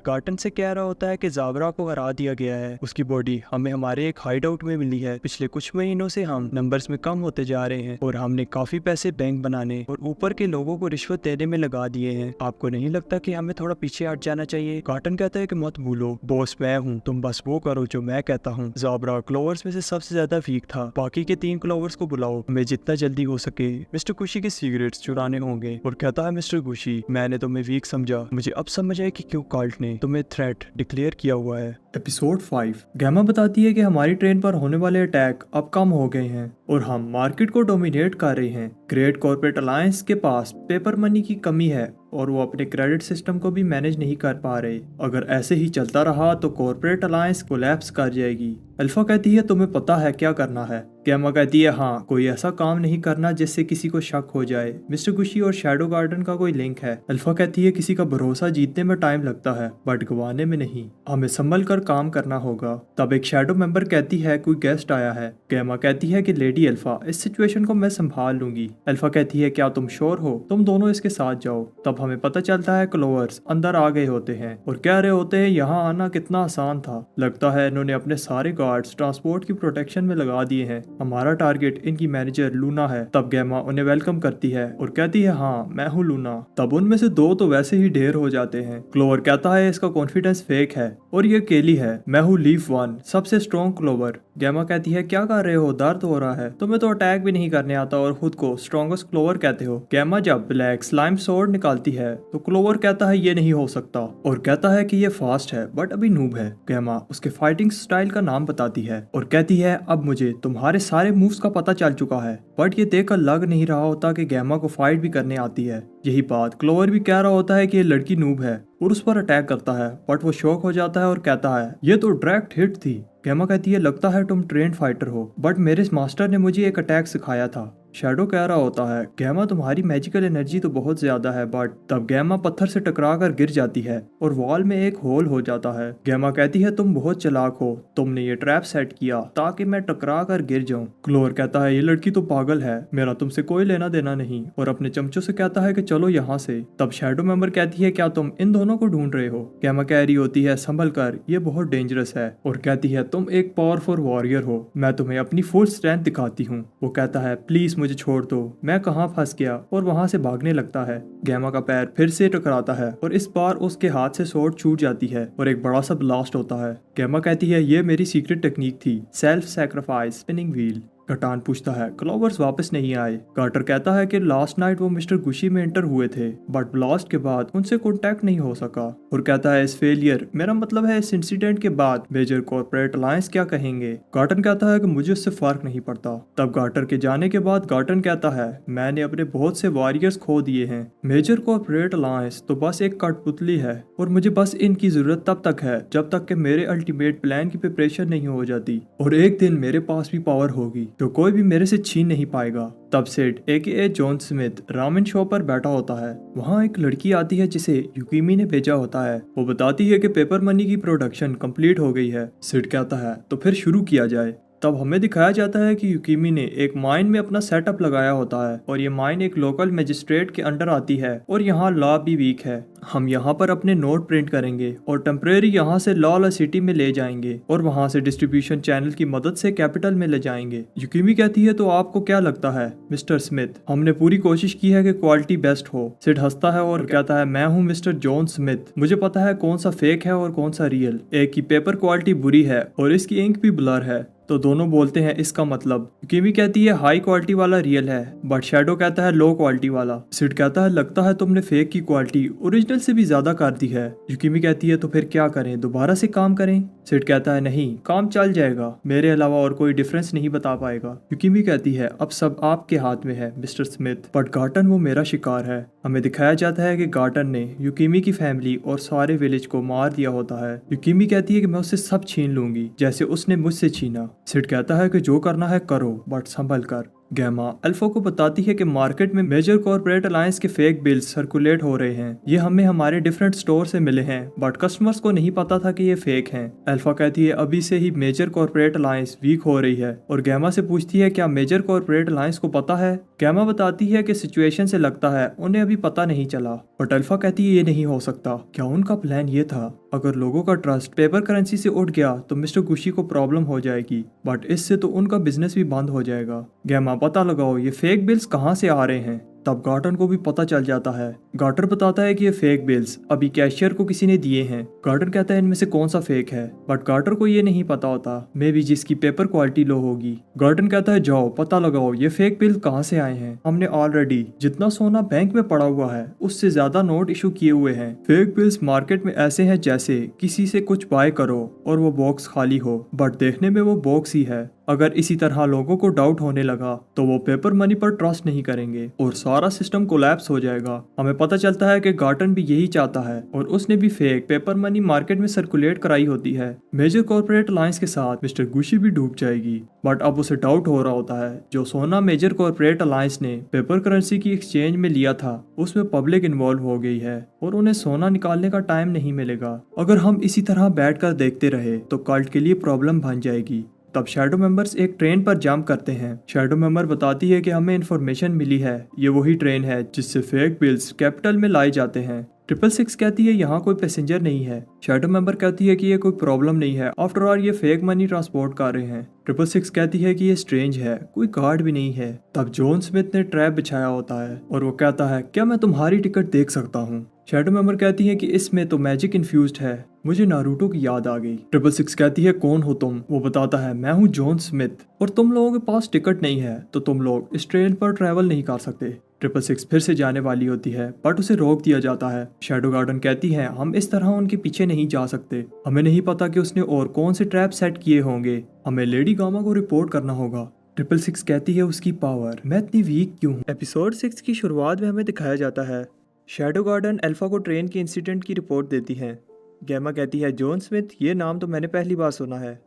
कार्टन से कह रहा होता है कि ज़ाबरा को हरा दिया गया है, उसकी बॉडी हमें हमारे एक हाइड आउट में मिली है। पिछले कुछ महीनों से हम नंबर्स में कम होते जा रहे हैं और हमने काफी पैसे बैंक बनाने और ऊपर के लोगों को रिश्वत देने में लगा दिए हैं। आपको नहीं लगता कि हमें थोड़ा पीछे हट जाना चाहिए। कार्टन कहता है कि मत भूलो बॉस मैं हूँ, तुम बस वो करो जो मैं कहता हूँ। ज़ाबरा क्लोवर्स में से सबसे ज्यादा वीक था, बाकी के 3 क्लोवर्स को बुलाओ, हमें जितना जल्दी हो सके मिस्टर गुशी के सिगरेट्स चुराने होंगे। और कहता है मिस्टर गुशी मैंने तुम्हें वीक समझा, मुझे अब समझ आया कि क्यों कार्ट ने तुम्हें थ्रेट डिक्लेयर किया हुआ है। एपिसोड 5 गैमा बताती है कि हमारी ट्रेन पर होने वाले अटैक अब कम हो गए हैं और हम मार्केट को डोमिनेट कर रहे हैं। ग्रेट कॉर्पोरेट अलायंस के पास पेपर मनी की कमी है और वो अपने क्रेडिट सिस्टम को भी मैनेज नहीं कर पा रहे। अगर ऐसे ही चलता रहा तो कॉर्पोरेट अलायंस कोलैप्स कर जाएगी। अल्फा कहती है तुम्हें पता है क्या करना है। गैमा कहती है हाँ, कोई ऐसा काम नहीं करना जिससे किसी को शक हो जाए। मिस्टर गुशी और शैडो गार्डन का कोई लिंक है। अल्फा कहती है किसी का भरोसा जीतने में टाइम लगता है बट गंवाने में नहीं, हमें संभल कर काम करना होगा। तब एक शैडो मेंबर कहती है कोई गेस्ट आया है। गैमा कहती है कि लेडी अल्फा इस सिचुएशन को मैं संभाल लूंगी। अल्फा कहती है क्या तुम श्योर हो, तुम दोनों इसके साथ जाओ। तब हमें पता चलता है क्लोवर्स अंदर आ गए होते हैं और कह रहे होते हैं यहाँ आना कितना आसान था, लगता है इन्होंने अपने सारे गार्ड्स ट्रांसपोर्ट की प्रोटेक्शन में लगा दिए हैं, हमारा टारगेट इनकी मैनेजर लूना है। तब गैमा उन्हें वेलकम करती है और कहती है हाँ मैं हूँ लूना। तब उनमें से 2 तो वैसे ही ढेर हो जाते हैं। क्लोवर कहता है इसका कॉन्फिडेंस फेक है और ये केली है, मैं हूँ लीफ 1 सबसे स्ट्रॉन्ग क्लोवर। गैमा कहती है क्या कर रहे हो, दर्द हो रहा है, तुम्हें तो अटैक भी नहीं करने आता और खुद को स्ट्रॉन्गेस्ट क्लोवर कहते हो। गैमा जब ब्लैक स्लाइम स्वॉर्ड निकालती है तो क्लोवर कहता है ये नहीं हो सकता और कहता है कि ये फास्ट है बट अभी नूब है। गैमा उसके फाइटिंग स्टाइल का नाम बताती है और कहती है अब मुझे तुम्हारे सारे मूव्स का पता चल चुका है। बट ये देखकर लग नहीं रहा होता कि गैमा को फाइट भी करने आती है। यही बात क्लोवर भी कह रहा होता है कि ये लड़की नूब है और उस पर अटैक करता है बट वो शॉक हो जाता है और कहता है ये तो डायरेक्ट हिट थी। गैमा कहती है लगता है तुम ट्रेंड फाइटर हो बट मेरे मास्टर ने मुझे एक अटैक सिखाया था। शैडो कह रहा होता है गैमा तुम्हारी मैजिकल एनर्जी तो बहुत ज्यादा है बट तब गैमा पत्थर से टकरा कर गिर जाती है और वॉल में एक होल हो जाता है। गैमा कहती है तुम बहुत चालाक हो, तुमने ये ट्रैप सेट किया ताकि मैं टकरा कर गिर जाऊं। क्लोवर कहता है ये लड़की तो पागल है, मेरा तुमसे कोई लेना देना नहीं और अपने चमचों से कहता है कि चलो यहाँ से। तब शैडो मेंबर कहती है क्या तुम इन दोनों को ढूंढ रहे हो। गैमा कह रही होती है संभल कर, ये बहुत डेंजरस है और कहती है तुम एक पावरफुल वॉरियर हो, मैं तुम्हें अपनी फुल स्ट्रेंथ दिखाती हूँ। वो कहता है प्लीज मुझे छोड़ दो, मैं कहाँ फंस गया और वहां से भागने लगता है। गैमा का पैर फिर से टकराता है और इस बार उसके हाथ से स्वॉर्ड छूट जाती है और एक बड़ा सा ब्लास्ट होता है। गैमा कहती है ये मेरी सीक्रेट टेक्निक थी, सेल्फ सैक्रिफाइस स्पिनिंग व्हील। कटान पूछता है क्लोवर्स वापस नहीं आए। कार्टर कहता है कि लास्ट नाइट वो मिस्टर गुशी में एंटर हुए थे बट ब्लास्ट के बाद उनसे कांटेक्ट नहीं हो सका और कहता है इस फेलियर मेरा मतलब है इस इंसिडेंट के बाद मेजर कॉर्पोरेट अलायंस क्या कहेंगे। कार्टन कहता है कि मुझे उससे फर्क नहीं पड़ता। तब कार्टर के जाने के बाद कार्टन कहता है मैंने अपने बहुत से वॉरियर्स खो दिए हैं, मेजर कॉर्पोरेट अलायंस तो बस एक कठपुतली है और मुझे बस इनकी जरूरत तब तक है जब तक कि मेरे अल्टीमेट प्लान की प्रिपरेशन नहीं हो जाती और एक दिन मेरे पास भी पावर होगी जो कोई भी मेरे से छीन नहीं पाएगा। तब said AKA John Smith ramen show पर बैठा होता है। वहाँ एक लड़की आती है जिसे युकीमी ने भेजा होता है। वो बताती है कि पेपर मनी की प्रोडक्शन कंप्लीट हो गई है। सिड कहता है तो फिर शुरू किया जाए। तब हमें दिखाया जाता है कि युकीमी ने एक माइन में अपना सेटअप लगाया होता है और ये माइन एक लोकल मजिस्ट्रेट के अंडर आती है और यहाँ लॉ भी वीक है। हम यहाँ पर अपने नोट प्रिंट करेंगे और टेम्परेरी यहाँ से लॉ सिटी में ले जाएंगे और वहाँ से डिस्ट्रीब्यूशन चैनल की मदद से कैपिटल में ले जाएंगे। युकीमी कहती है तो आपको क्या लगता है मिस्टर स्मिथ, हमने पूरी कोशिश की है कि क्वालिटी बेस्ट हो। सिड हंसता है और कहता है मैं हूँ मिस्टर जॉन स्मिथ, मुझे पता है कौन सा फेक है और कौन सा रियल। एक की पेपर क्वालिटी बुरी है और इसकी इंक भी ब्लर है तो दोनों बोलते हैं इसका मतलब। युकिमी कहती है हाई क्वालिटी वाला रियल है, बट शैडो कहता है लो क्वालिटी वाला। सिड कहता है लगता है तुमने फेक की क्वालिटी ओरिजिनल से भी ज्यादा कर दी है। युकिमी कहती है तो फिर क्या करें, दोबारा से काम करें? सिड कहता है नहीं, काम चल जाएगा, मेरे अलावा और कोई डिफरेंस नहीं बता पाएगा। युकिमी कहती है अब सब आपके हाथ में है मिस्टर स्मिथ, बट गार्टन वो मेरा शिकार है। हमें दिखाया जाता है कि गार्टन ने युकिमी की फैमिली और सारे विलेज को मार दिया होता है। युकिमी कहती है कि मैं उससे सब छीन लूंगी जैसे उसने मुझसे छीना। सिड कहता है कि जो करना है करो, बट संभल कर। गैमा अल्फा को बताती है कि मार्केट में मेजर कॉर्पोरेट अलायंस के फेक बिल्स सर्कुलेट हो रहे हैं। ये हमें हमारे डिफरेंट स्टोर से मिले हैं, बट कस्टमर्स को नहीं पता था कि ये फेक हैं। अल्फा कहती है अभी से ही मेजर कॉर्पोरेट अलायंस वीक हो रही है, और गैमा से पूछती है क्या मेजर कॉर्पोरेट अलायंस को पता है। गैमा बताती है कि सिचुएशन से लगता है उन्हें अभी पता नहीं चला, बट अल्फा कहती है ये नहीं हो सकता। क्या उनका प्लान ये था? अगर लोगों का ट्रस्ट पेपर करेंसी से उठ गया तो मिस्टर गुशी को प्रॉब्लम हो जाएगी, बट इससे तो उनका बिजनेस भी बंद हो जाएगा। गैमा पता लगाओ ये फेक बिल्स कहाँ से आ रहे हैं। तब गार्टन को भी पता चल जाता है। गार्टर बताता है कि ये फेक बिल्स अभी कैशियर को किसी ने दिए हैं। गार्टन कहता है इनमें से कौन सा फेक है, बट गार्टर को ये नहीं पता होता, मे भी जिसकी पेपर क्वालिटी लो होगी। गार्टन कहता है जाओ पता लगाओ ये फेक बिल कहाँ से आए हैं। हमने ऑलरेडी जितना सोना बैंक में पड़ा हुआ है उससे ज्यादा नोट इशू किए हुए हैं। फेक बिल्स मार्केट में ऐसे हैं जैसे किसी से कुछ बाय करो और वो बॉक्स खाली हो, बट देखने में वो बॉक्स ही है। अगर इसी तरह लोगों को डाउट होने लगा तो वो पेपर मनी पर ट्रस्ट नहीं करेंगे और सारा सिस्टम कोलैप्स हो जाएगा। हमें पता चलता है कि गार्टन भी यही चाहता है और उसने भी फेक पेपर मनी मार्केट में सर्कुलेट कराई होती है। मेजर कॉर्पोरेट अलायंस के साथ मिस्टर गुशी भी डूब जाएगी, बट अब उसे डाउट हो रहा होता है जो सोना मेजर कॉर्पोरेट अलायंस ने पेपर करेंसी की एक्सचेंज में लिया था उसमें पब्लिक इन्वॉल्व हो गई है और उन्हें सोना निकालने का टाइम नहीं मिलेगा। अगर हम इसी तरह बैठकर देखते रहे तो कल्ट के लिए प्रॉब्लम बन जाएगी। तब शैडो मेंबर्स एक ट्रेन पर जंप करते हैं। शैडो मेंबर बताती है कि हमें इन्फॉर्मेशन मिली है ये वही ट्रेन है जिससे फेक बिल्स कैपिटल में लाए जाते हैं। 666 कहती है यहाँ कोई पैसेंजर नहीं है। शैडो मेंबर कहती है कि ये कोई प्रॉब्लम नहीं है, आफ्टर ऑल ये फेक मनी ट्रांसपोर्ट कर रहे हैं। 666 कहती है कि ये स्ट्रेंज है, कोई गार्ड भी नहीं है। तब जॉन स्मिथ ने ट्रैप बिछाया होता है और वो कहता है क्या मैं तुम्हारी टिकट देख सकता हूँ। शैडो मेंबर कहती है कि इसमें तो मैजिक इन्फ्यूज्ड है, मुझे नारुतो की याद आ गई। 666 कहती है कौन हो तुम? वो बताता है मैं हूँ जॉन स्मिथ और तुम लोगों के पास टिकट नहीं है तो तुम लोग इस ट्रेन पर ट्रैवल नहीं कर सकते। 666 फिर से जाने वाली होती है बट उसे रोक दिया जाता है। शैडो गार्डन कहती है हम इस तरह उनके पीछे नहीं जा सकते, हमें नहीं पता कि उसने और कौन से ट्रैप सेट किए होंगे, हमें लेडी गामा को रिपोर्ट करना होगा। 666 कहती है उसकी पावर, मैं इतनी वीक क्यों हूँ। एपिसोड 6 की शुरुआत में हमें दिखाया जाता है शैडो गार्डन अल्फा को ट्रेन के इंसिडेंट की रिपोर्ट देती है। गैमा कहती है जॉन स्मिथ, ये नाम तो मैंने पहली बार सुना है।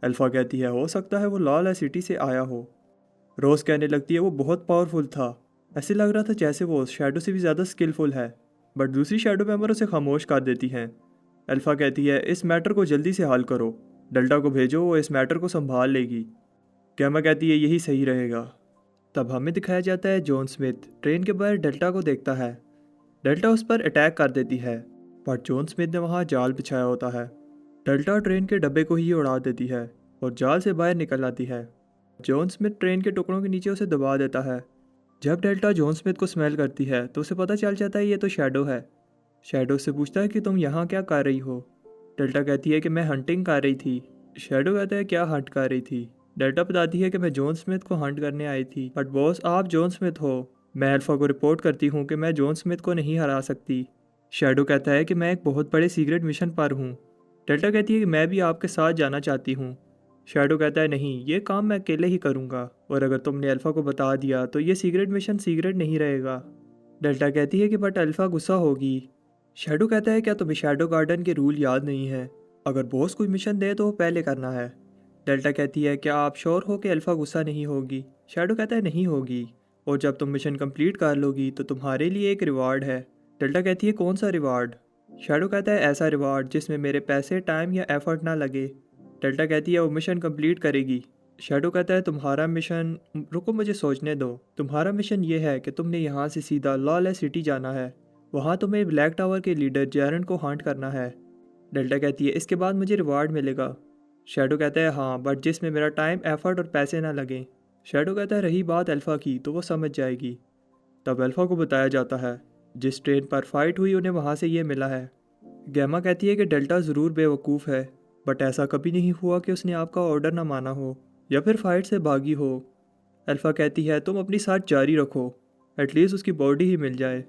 अल्फा कहती है हो सकता है वो लॉल सिटी से आया हो। रोज कहने लगती है वो बहुत पावरफुल था, ऐसे लग रहा था जैसे वो शैडो से भी ज़्यादा स्किलफुल है, बट दूसरी शैडो मेंबर उसे खामोश कर देती हैं। अल्फा कहती है इस मैटर को जल्दी से हल करो, डेल्टा को भेजो, वो इस मैटर को संभाल लेगी। गैमा कहती है यही सही रहेगा। तब हमें दिखाया जाता है जॉन स्मिथ ट्रेन के बाहर डेल्टा को देखता है। डेल्टा उस पर अटैक कर देती है, बट जॉन स्मिथ ने वहाँ जाल बिछाया होता है। डेल्टा ट्रेन के डब्बे को ही उड़ा देती है और जाल से बाहर निकल आती है। जॉन स्मिथ ट्रेन के टुकड़ों के नीचे उसे दबा देता है। जब डेल्टा जॉन स्मिथ को स्मेल करती है तो उसे पता चल जाता है ये तो शैडो है। शैडो उससे पूछता है कि तुम यहाँ क्या कर रही हो। डेल्टा कहती है कि मैं हंटिंग कर रही थी। शैडो कहता है क्या हंट कर रही थी। डेल्टा बताती है कि मैं जॉन स्मिथ को हंट करने आई थी, बट बॉस आप जॉन स्मिथ हो। मैं अल्फा को रिपोर्ट करती हूँ कि मैं जॉन स्मिथ को नहीं हरा सकती। शैडो कहता है कि मैं एक बहुत बड़े सीक्रेट मिशन पर हूँ। डेल्टा कहती है कि मैं भी आपके साथ जाना चाहती हूँ। शैडो कहता है नहीं, ये काम मैं अकेले ही करूँगा, और अगर तुमने अल्फा को बता दिया तो ये सीक्रेट मिशन सीक्रेट नहीं रहेगा। डेल्टा कहती है कि बट अल्फा गुस्सा होगी। शैडो कहता है क्या तुम्हें शैडो गार्डन के रूल याद नहीं है, अगर बॉस कोई मिशन दे तो वो पहले करना है। डेल्टा कहती है क्या आप श्योर हो कि अल्फा गुस्सा नहीं होगी। शैडो कहता है नहीं होगी, और जब तुम मिशन कंप्लीट कर लोगी तो तुम्हारे लिए एक रिवार्ड है। डेल्टा कहती है कौन सा रिवार्ड। शैडो कहता है ऐसा रिवार्ड जिसमें मेरे पैसे, टाइम या एफर्ट ना लगे। डेल्टा कहती है वो मिशन कंप्लीट करेगी। शैडो कहता है तुम्हारा मिशन, रुको मुझे सोचने दो, तुम्हारा मिशन ये है कि तुमने यहाँ से सीधा लॉलेस सिटी जाना है, वहाँ तुम्हें ब्लैक टावर के लीडर जैरन को हंट करना है। डेल्टा कहती है इसके बाद मुझे रिवार्ड मिलेगा। शैडो कहता है हाँ, बट जिसमें मेरा टाइम, एफर्ट और पैसे ना लगें। शैडो कहता है रही बात अल्फ़ा की तो वो समझ जाएगी। तब अल्फ़ा को बताया जाता है जिस ट्रेन पर फाइट हुई उन्हें वहाँ से ये मिला है। गैमा कहती है कि डेल्टा ज़रूर बेवकूफ़ है, बट ऐसा कभी नहीं हुआ कि उसने आपका ऑर्डर ना माना हो या फिर फाइट से भागी हो। अल्फ़ा कहती है तुम अपनी साथ जारी रखो, एटलीस्ट उसकी बॉडी ही मिल जाए।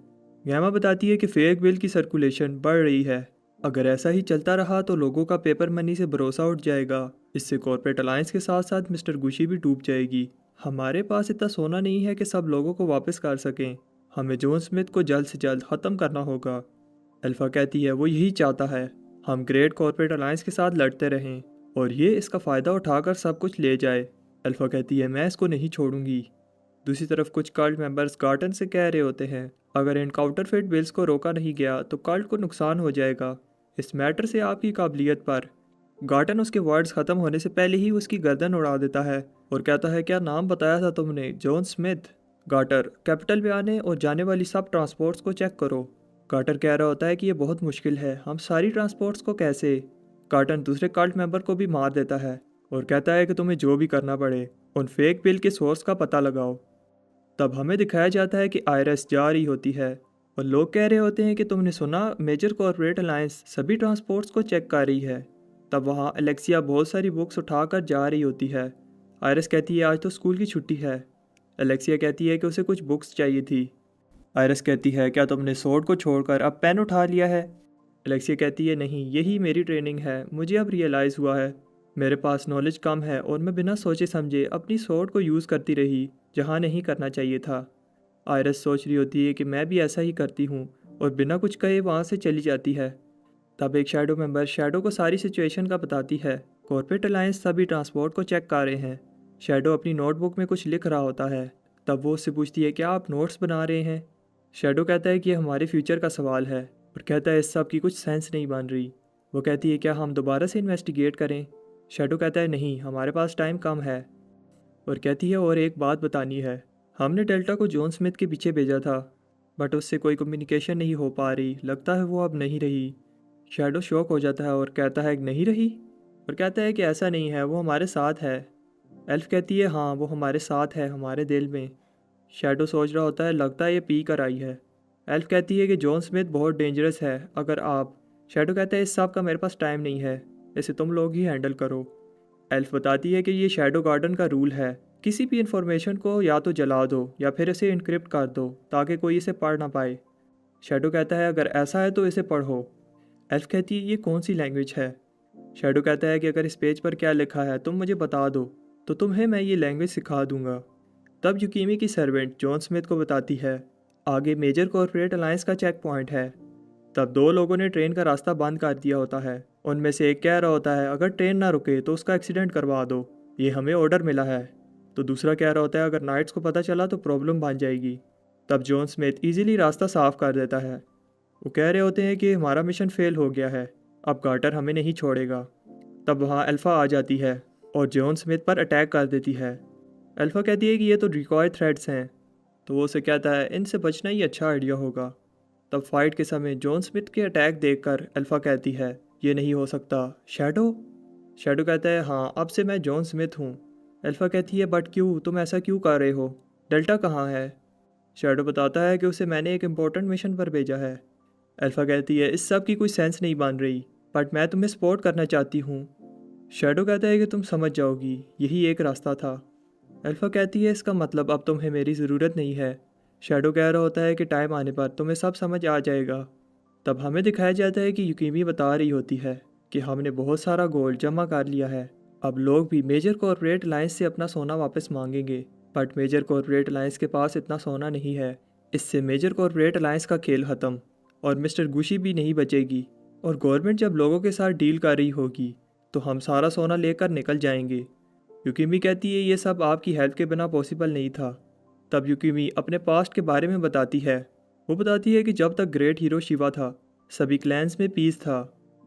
गैमा बताती है कि फेक बिल की सर्कुलेशन बढ़ रही है। अगर ऐसा ही चलता रहा तो लोगों का पेपर मनी से भरोसा उठ जाएगा। इससे कॉर्पोरेट अलायंस के साथ साथ मिस्टर गुशी भी डूब जाएगी। हमारे पास इतना सोना नहीं है कि सब लोगों को वापस कर सकें। हमें जॉन स्मिथ को जल्द से जल्द ख़त्म करना होगा। अल्फ़ा कहती है वो यही चाहता है, हम ग्रेट कॉर्पोरेट अलायंस के साथ लड़ते रहें और ये इसका फ़ायदा उठाकर सब कुछ ले जाए। अल्फ़ा कहती है मैं इसको नहीं छोड़ूंगी। दूसरी तरफ कुछ कल्ट मेंबर्स गार्टन से कह रहे होते हैं अगर इन काउंटरफेट बिल्स को रोका नहीं गया तो कल्ट को नुकसान हो जाएगा। इस मैटर से आपकी काबिलियत पर। गार्टन उसके वर्ड्स ख़त्म होने से पहले ही उसकी गर्दन उड़ा देता है और कहता है क्या नाम बताया था तुमने, जॉन स्मिथ। गार्टर कैपिटल में आने और जाने वाली सब ट्रांसपोर्ट्स को चेक करो। गार्टर कह रहा होता है कि ये बहुत मुश्किल है, हम सारी ट्रांसपोर्ट्स को कैसे। गार्टन दूसरे कल्ट मेंबर को भी मार देता है और कहता है कि तुम्हें जो भी करना पड़े उन फेक बिल के सोर्स का पता लगाओ। तब हमें दिखाया जाता है कि आईआरएस जा रही होती है और लोग कह रहे होते हैं कि तुमने सुना मेजर कॉर्पोरेट अलायंस सभी ट्रांसपोर्ट्स को चेक कर रही है। तब वहाँ अलेक्सिया बहुत सारी बुक्स उठाकर जा रही होती है। आयरस कहती है आज तो स्कूल की छुट्टी है। अलेक्सिया कहती है कि उसे कुछ बुक्स चाहिए थी। आयरस कहती है क्या तुमने सोर्ड को छोड़कर अब पेन उठा लिया है। अलेक्सिया कहती है नहीं, यही मेरी ट्रेनिंग है, मुझे अब रियलाइज़ हुआ है मेरे पास नॉलेज कम है और मैं बिना सोचे समझे अपनी सोर्ड को यूज़ करती रही जहाँ नहीं करना चाहिए था। आयरस सोच रही होती है कि मैं भी ऐसा ही करती हूँ और बिना कुछ कहे वहाँ से चली जाती है। तब एक शैडो मेंबर शैडो को सारी सिचुएशन का बताती है। कॉर्पोरेट अलायंस सभी ट्रांसपोर्ट को चेक कर रहे हैं। शैडो अपनी नोटबुक में कुछ लिख रहा होता है। तब वो उससे पूछती है क्या आप नोट्स बना रहे हैं। शैडो कहता है कि ये हमारे फ्यूचर का सवाल है और कहता है इस सब की कुछ सेंस नहीं बन रही। वो कहती है क्या हम दोबारा से इन्वेस्टिगेट करें। शैडो कहता है नहीं, हमारे पास टाइम कम है। और कहती है और एक बात बतानी है, हमने डेल्टा को जॉन स्मिथ के पीछे भेजा था बट उससे कोई कम्युनिकेशन नहीं हो पा रही, लगता है वो अब नहीं रही। शैडो शॉक हो जाता है और कहता है नहीं रही, और कहता है कि ऐसा नहीं है, वो हमारे साथ है। एल्फ कहती है हाँ वो हमारे साथ है, हमारे दिल में। शैडो सोच रहा होता है लगता है ये पी कर आई है। एल्फ कहती है कि जॉन स्मिथ बहुत डेंजरस है, अगर आप। शैडो कहता है इस सब का मेरे पास टाइम नहीं है, इसे तुम लोग ही हैंडल करो। एल्फ बताती है कि ये शैडो गार्डन का रूल है, किसी भी इंफॉर्मेशन को या तो जला दो या फिर इसे इनक्रिप्ट कर दो ताकि कोई इसे पढ़ ना पाए। शैडो कहता है अगर ऐसा है तो इसे पढ़ो। एल्फ कहती है ये कौन सी लैंग्वेज है। शैडो कहता है कि अगर इस पेज पर क्या लिखा है तुम मुझे बता दो तो तुम्हें मैं ये लैंग्वेज सिखा दूंगा। तब युकीमी की सर्वेंट जॉन स्मिथ को बताती है आगे मेजर कॉर्पोरेट अलायंस का चेक पॉइंट है। तब दो लोगों ने ट्रेन का रास्ता बंद कर दिया होता है। उनमें से एक कह रहा होता है अगर ट्रेन ना रुके तो उसका एक्सीडेंट करवा दो, ये हमें ऑर्डर मिला है। तो दूसरा कह रहा होता है अगर नाइट्स को पता चला तो प्रॉब्लम बन जाएगी। तब जॉन स्मिथ इजीली रास्ता साफ कर देता है। वो कह रहे होते हैं कि हमारा मिशन फेल हो गया है, अब गार्टर हमें नहीं छोड़ेगा। तब वहाँ अल्फ़ा आ जाती है और जॉन स्मिथ पर अटैक कर देती है। अल्फ़ा कहती है कि ये तो डिकॉय थ्रेड्स हैं, तो वो उसे कहता है इनसे बचना ही अच्छा आइडिया होगा। तब फाइट के समय जॉन स्मिथ के अटैक देखकर अल्फ़ा कहती है ये नहीं हो सकता। शैडो। शैडो कहता है हाँ अब से मैं जॉन स्मिथ हूँ। अल्फ़ा कहती है बट क्यों, तुम ऐसा क्यों कर रहे हो, डेल्टा कहाँ है। शैडो बताता है कि उसे मैंने एक इम्पोर्टेंट मिशन पर भेजा है। अल्फ़ा कहती है इस सब की कोई सेंस नहीं बन रही, बट मैं तुम्हें सपोर्ट करना चाहती हूँ। शैडो कहता है कि तुम समझ जाओगी, यही एक रास्ता था। अल्फ़ा कहती है इसका मतलब अब तुम्हें मेरी ज़रूरत नहीं है। शैडो कह रहा होता है कि टाइम आने पर तुम्हें सब समझ आ जाएगा। तब हमें दिखाया जाता है कि युकीमी बता रही होती है कि हमने बहुत सारा गोल्ड जमा कर लिया है, अब लोग भी मेजर कॉर्पोरेट अलायंस से अपना सोना वापस मांगेंगे, बट मेजर कॉर्पोरेट अलायंस के पास इतना सोना नहीं है। इससे मेजर कॉर्पोरेट अलायंस का खेल ख़त्म और मिस्टर गुशी भी नहीं बचेगी। और गवर्नमेंट जब लोगों के साथ डील कर रही होगी तो हम सारा सोना लेकर निकल जाएंगे। युकीमी कहती है ये सब आपकी हेल्प के बिना पॉसिबल नहीं था। तब युकीमी अपने पास्ट के बारे में बताती है। वो बताती है कि जब तक ग्रेट हीरो शिवा था सभी क्लैंस में पीस था,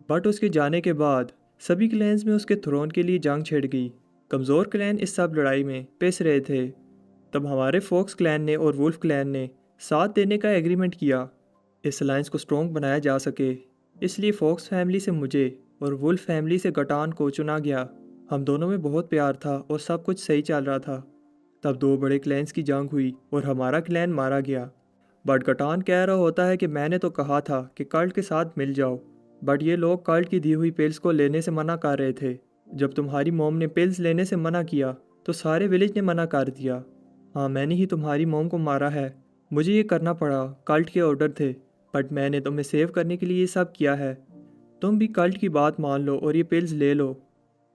बट उसके जाने के बाद सभी क्लैंस में उसके थ्रोन के लिए जंग छिड़ गई। कमज़ोर क्लैन इस सब लड़ाई में पिस रहे थे। तब हमारे फॉक्स क्लैन ने और वुल्फ क्लैन ने साथ देने का एग्रीमेंट किया इस अलायंस को स्ट्रॉन्ग बनाया जा सके। इसलिए फॉक्स फैमिली से मुझे और वुल्फ फैमिली से गटान को चुना गया। हम दोनों में बहुत प्यार था और सब कुछ सही चल रहा था। तब दो बड़े क्लैंस की जंग हुई और हमारा क्लैन मारा गया। बट गटान कह रहा होता है कि मैंने तो कहा था कि कल्ट के साथ मिल जाओ, बट ये लोग कल्ट की दी हुई पिल्स को लेने से मना कर रहे थे। जब तुम्हारी मॉम ने पिल्स लेने से मना किया तो सारे विलेज ने मना कर दिया। हाँ, मैंने ही तुम्हारी मॉम को मारा है। मुझे ये करना पड़ा, कल्ट के ऑर्डर थे, बट मैंने तुम्हें सेव करने के लिए ये सब किया है। तुम भी कल्ट की बात मान लो और ये पिल्स ले लो।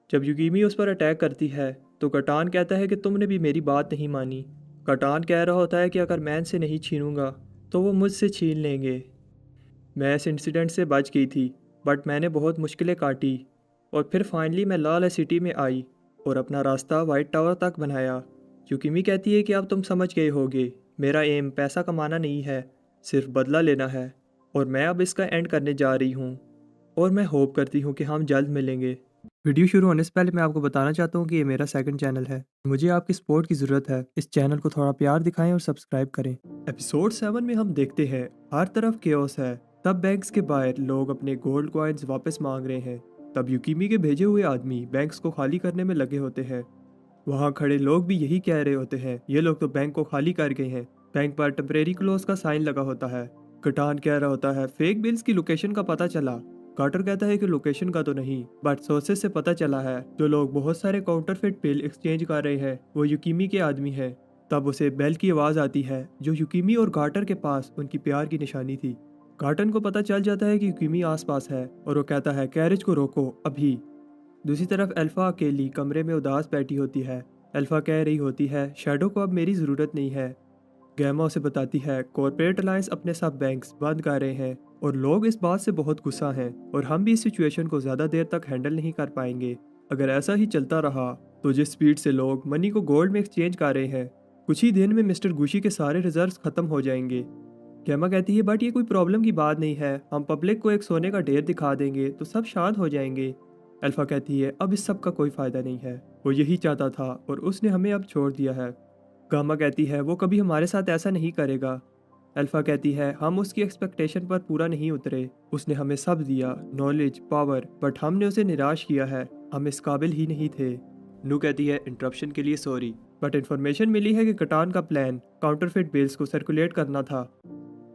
जब युकीमी उस पर अटैक करती है तो कटान कहता है कि तुमने भी मेरी बात नहीं मानी। कटान कह रहा होता है कि अगर मैं इनसे नहीं छीनूंगा तो वो मुझसे छीन लेंगे। मैं इस इंसिडेंट से बच गई थी, बट मैंने बहुत मुश्किलें काटी और फिर फाइनली मैं लाल सिटी में आई और अपना रास्ता वाइट टावर तक बनाया। युकीमी कहती है कि अब तुम समझ गए होगे, मेरा एम पैसा कमाना नहीं है, सिर्फ बदला लेना है, और मैं अब इसका एंड करने जा रही हूँ और मैं होप करती हूँ कि हम जल्द मिलेंगे। वीडियो शुरू होने से पहले मैं आपको बताना चाहता हूँ कि ये मेरा सेकंड चैनल है। मुझे आपकी सपोर्ट की ज़रूरत है। इस चैनल को थोड़ा प्यार दिखाएं और सब्सक्राइब करें। एपिसोड 7 में हम देखते हैं हर तरफ केओस है। तब बैंक्स के बाहर लोग अपने गोल्ड कॉइन्स वापस मांग रहे हैं। तब युकीमी के भेजे हुए आदमी बैंक्स को खाली करने में लगे होते हैं। वहाँ खड़े लोग भी यही कह रहे होते हैं, ये लोग तो बैंक को खाली कर गए हैं। बैंक पर टेम्परेरी क्लोज का साइन लगा होता है। कटान कह रहा होता है फेक बिल्स की लोकेशन का पता चला। कार्टर कहता है कि लोकेशन का तो नहीं, बट सोर्सेस से पता चला है जो लोग बहुत सारे काउंटरफिट बिल एक्सचेंज कर रहे हैं वो युकीमी के आदमी है। तब उसे बेल की आवाज़ आती है जो युकीमी और कार्टर के पास उनकी प्यार की निशानी थी। कार्टन को पता चल जाता है कि युकीमी आसपास है और वो कहता है कैरेज को रोको अभी। दूसरी तरफ अल्फा अकेली कमरे में उदास बैठी होती है। अल्फा कह रही होती है शैडो को अब मेरी ज़रूरत नहीं है। गैमा उसे बताती है कॉर्पोरेट अलायंस अपने सब बैंक्स बंद कर रहे हैं और लोग इस बात से बहुत गुस्सा हैं और हम भी इस सिचुएशन को ज़्यादा देर तक हैंडल नहीं कर पाएंगे। अगर ऐसा ही चलता रहा तो जिस स्पीड से लोग मनी को गोल्ड में एक्सचेंज कर रहे हैं, कुछ ही दिन में मिस्टर गुशी के सारे रिजर्व्स खत्म हो जाएंगे। गैमा कहती है बट ये कोई प्रॉब्लम की बात नहीं है, हम पब्लिक को एक सोने का ढेर दिखा देंगे तो सब शांत हो जाएंगे। अल्फा कहती है अब इस सब का कोई फायदा नहीं है, वो यही चाहता था और उसने हमें अब छोड़ दिया है। गामा कहती है वो कभी हमारे साथ ऐसा नहीं करेगा। अल्फा कहती है हम उसकी एक्सपेक्टेशन पर पूरा नहीं उतरे, उसने हमें सब दिया, नॉलेज, पावर, बट हमने उसे निराश किया है, हम इस काबिल ही नहीं थे। नू कहती है इंटरप्शन के लिए सॉरी, बट इन्फॉर्मेशन मिली है कि कटान का प्लान काउंटरफिट बिल्स को सर्कुलेट करना था।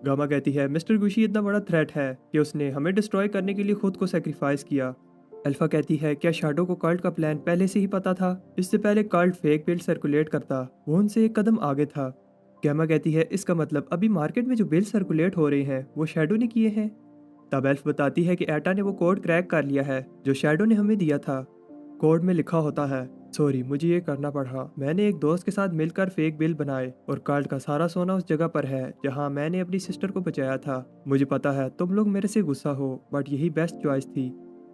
गामा कहती है मिस्टर गुशी इतना बड़ा थ्रेट है कि उसने हमें डिस्ट्रॉय करने के लिए खुद को सेक्रीफाइस किया। अल्फा कहती है क्या शैडो को कल्ट का प्लान पहले से ही पता था? इससे पहले कल्ट फेक बिल सर्कुलेट करता वो उनसे एक कदम आगे था। गैमा कहती है इसका मतलब अभी मार्केट में जो बिल सर्कुलेट हो रहे हैं वो शैडो ने किए हैं। तब एल्फ बताती है कि एटा ने वो कोड क्रैक कर लिया है जो शैडो ने हमें दिया था। कोड में लिखा होता है सॉरी मुझे ये करना पड़ा, मैंने एक दोस्त के साथ मिलकर फेक बिल बनाए और कल्ट का सारा सोना उस जगह पर है जहां मैंने अपनी सिस्टर को बचाया था। मुझे पता है तुम लोग मेरे से गुस्सा हो, बट यही बेस्ट चॉइस थी।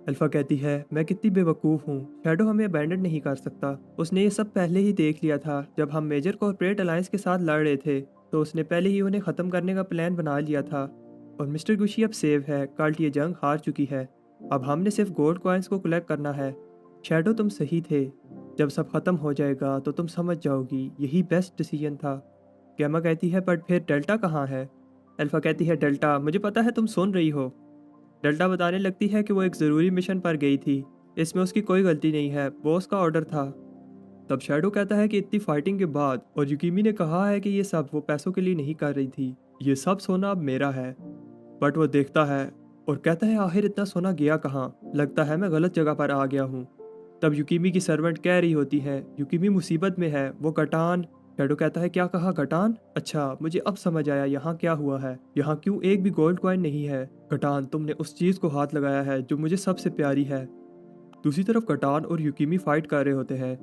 अल्फा कहती है मैं कितनी बेवकूफ़ हूँ, शैडो हमें अबैंडन नहीं कर सकता, उसने ये सब पहले ही देख लिया था। जब हम मेजर कॉर्पोरेट अलायंस के साथ लड़ रहे थे तो उसने पहले ही उन्हें ख़त्म करने का प्लान बना लिया था। और मिस्टर गुशी अब सेव है, कल्ट ये जंग हार चुकी है, अब हमने सिर्फ गोल्ड कॉइन्स को कलेक्ट करना है। शैडो तुम सही थे, जब सब खत्म हो जाएगा तो तुम समझ जाओगी यही बेस्ट डिसीजन था। गैमा कहती है बट फिर डेल्टा कहाँ है? अल्फा कहती है डेल्टा, मुझे पता है तुम सुन रही हो। डेल्टा बताने लगती है कि वो एक ज़रूरी मिशन पर गई थी, इसमें उसकी कोई गलती नहीं है, बॉस का ऑर्डर था। तब शैडो कहता है कि इतनी फाइटिंग के बाद और युकीमी ने कहा है कि ये सब वो पैसों के लिए नहीं कर रही थी, ये सब सोना अब मेरा है। बट वो देखता है और कहता है आखिर इतना सोना गया कहाँ, लगता है मैं गलत जगह पर आ गया हूँ। तब युकीमी की सर्वेंट कह रही होती है युकीमी मुसीबत में है, वो गटान। शैडो कहता है क्या कहा गटान? अच्छा मुझे अब समझ आया यहाँ क्या हुआ है, यहाँ क्यों एक भी गोल्ड कॉइन नहीं है। गटान तुमने उस चीज़ को हाथ लगाया है जो मुझे सबसे प्यारी है। दूसरी तरफ गटान और युकीमी फाइट कर रहे होते हैं।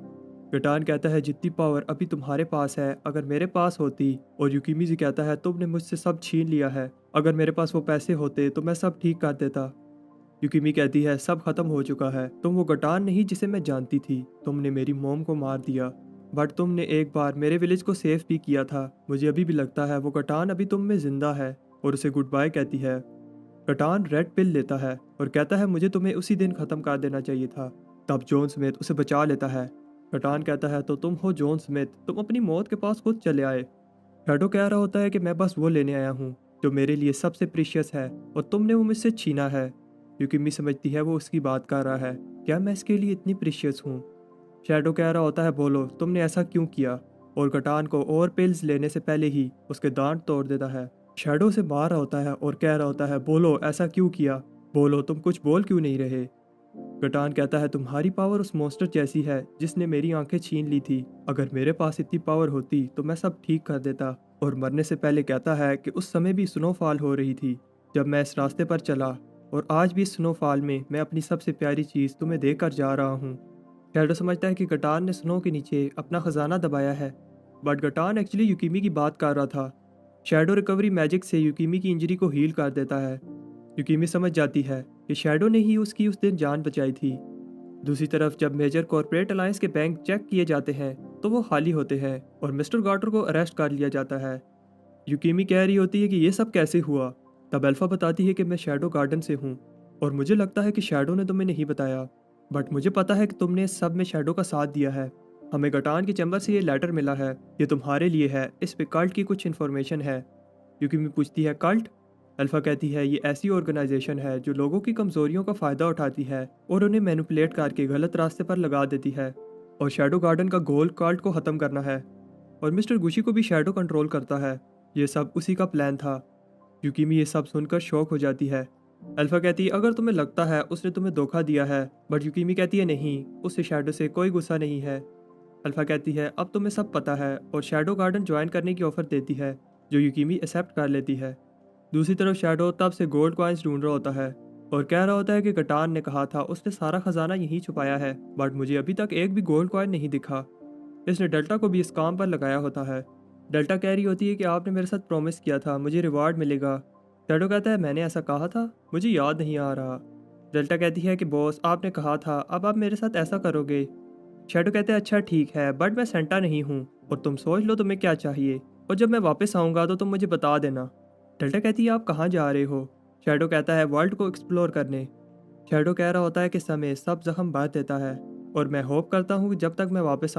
गटान कहता है जितनी पावर अभी तुम्हारे पास है अगर मेरे पास होती, और युकीमी जी कहता है तुमने मुझसे सब छीन लिया है, अगर मेरे पास वो पैसे होते तो मैं सब ठीक कर देता। युकीमी कहती है सब खत्म हो चुका है, तुम वो गटान नहीं जिसे मैं जानती थी, तुमने मेरी मॉम को मार दिया, बट तुमने एक बार मेरे विलेज को सेफ भी किया था। मुझे अभी भी लगता है वो गटान अभी तुम में जिंदा है, और उसे गुड बाय कहती है। गटान रेड पिल लेता है और कहता है मुझे तुम्हें उसी दिन खत्म कर देना चाहिए था। तब जॉन स्मिथ उसे बचा लेता है। गटान कहता है तो तुम हो जॉन स्मिथ, तुम अपनी मौत के पास खुद चले आए। शैडो कह रहा होता है कि मैं बस वो लेने आया हूँ जो मेरे लिए सबसे प्रीशियस है और तुमने वो मुझसे छीना है। युकीमी समझती है वो उसकी बात कर रहा है, क्या मैं इसके लिए इतनी प्रीशियस हूँ? शैडो कह रहा होता है बोलो तुमने ऐसा क्यों किया, और गटान को और पिल्स लेने से पहले ही उसके दांत तोड़ देता है। शैडो से मार रहा होता है और कह रहा होता है बोलो ऐसा क्यों किया? बोलो, तुम कुछ बोल क्यों नहीं रहे? गटान कहता है, तुम्हारी पावर उस मॉन्स्टर जैसी है जिसने मेरी आंखें छीन ली थी। अगर मेरे पास इतनी पावर होती तो मैं सब ठीक कर देता। और मरने से पहले कहता है कि उस समय भी स्नोफॉल हो रही थी जब मैं इस रास्ते पर चला, और आज भी इस स्नोफॉल में मैं अपनी सबसे प्यारी चीज़ तुम्हें देकर जा रहा हूँ। शैडो समझता है कि गटान ने स्नो के नीचे अपना खजाना दबाया है, बट गटान एक्चुअली युकीमी की बात कर रहा था। शैडो रिकवरी मैजिक से युकीमी की इंजरी को हील कर देता है। युकीमी समझ जाती है कि शैडो ने ही उसकी उस दिन जान बचाई थी। दूसरी तरफ जब मेजर कॉर्पोरेट अलायंस के बैंक चेक किए जाते हैं तो वो खाली होते हैं और मिस्टर गार्टर को अरेस्ट कर लिया जाता है। युकीमी कह रही होती है कि ये सब कैसे हुआ। तब अल्फा बताती है कि मैं शैडो गार्डन से हूँ और मुझे लगता है कि शैडो ने तुम्हें नहीं बताया, बट मुझे पता है कि तुमने इस सब में शैडो का साथ दिया है। हमें गटान के चैम्बर से ये लेटर मिला है, ये तुम्हारे लिए है, इस पे कल्ट की कुछ इन्फॉर्मेशन है। युकीमी पूछती है, कल्ट? अल्फा कहती है, ये ऐसी ऑर्गेनाइजेशन है जो लोगों की कमजोरियों का फ़ायदा उठाती है और उन्हें मैनिपुलेट करके गलत रास्ते पर लगा देती है। और शैडो गार्डन का गोल कल्ट को ख़त्म करना है और मिस्टर गुशी को भी शैडो कंट्रोल करता है। ये सब उसी का प्लान था। युकीमी ये सब सुनकर शॉक हो जाती है। अल्फा कहती है, अगर तुम्हें लगता है उसने तुम्हें धोखा दिया है, बट युकीमी कहती है नहीं, उससे शैडो से कोई गुस्सा नहीं है। अल्फा कहती है, अब तुम्हें सब पता है, और शैडो गार्डन ज्वाइन करने की ऑफर देती है जो युकीमी एक्सेप्ट कर लेती है। दूसरी तरफ शैडो तब से गोल्ड कॉइन्स ढूंढ रहा होता है और कह रहा होता है कि गटान ने कहा था उसने सारा खजाना यहीं छुपाया है, बट मुझे अभी तक एक भी गोल्ड कॉइन नहीं दिखा। इसने डेल्टा को भी इस काम पर लगाया होता है। डेल्टा कह रही होती है कि आपने मेरे साथ प्रॉमिस किया था, मुझे रिवार्ड मिलेगा। शैडो कहता है, मैंने ऐसा कहा था, मुझे याद नहीं आ रहा। डेल्टा कहती है कि बॉस, आपने कहा था, अब आप मेरे साथ ऐसा करोगे। शैडो कहते हैं, अच्छा ठीक है, बट मैं सेंटा नहीं हूँ और तुम सोच लो तुम्हें क्या चाहिए, और जब मैं वापस आऊँगा तो तुम मुझे बता देना। डेल्टा कहती है, आप कहाँ जा रहे हो? शैडो कहता है, वर्ल्ड को एक्सप्लोर करने। शैडो कह रहा होता है कि समय सब जख्म भर देता है और मैं होप करता हूँ कि जब तक मैं वापस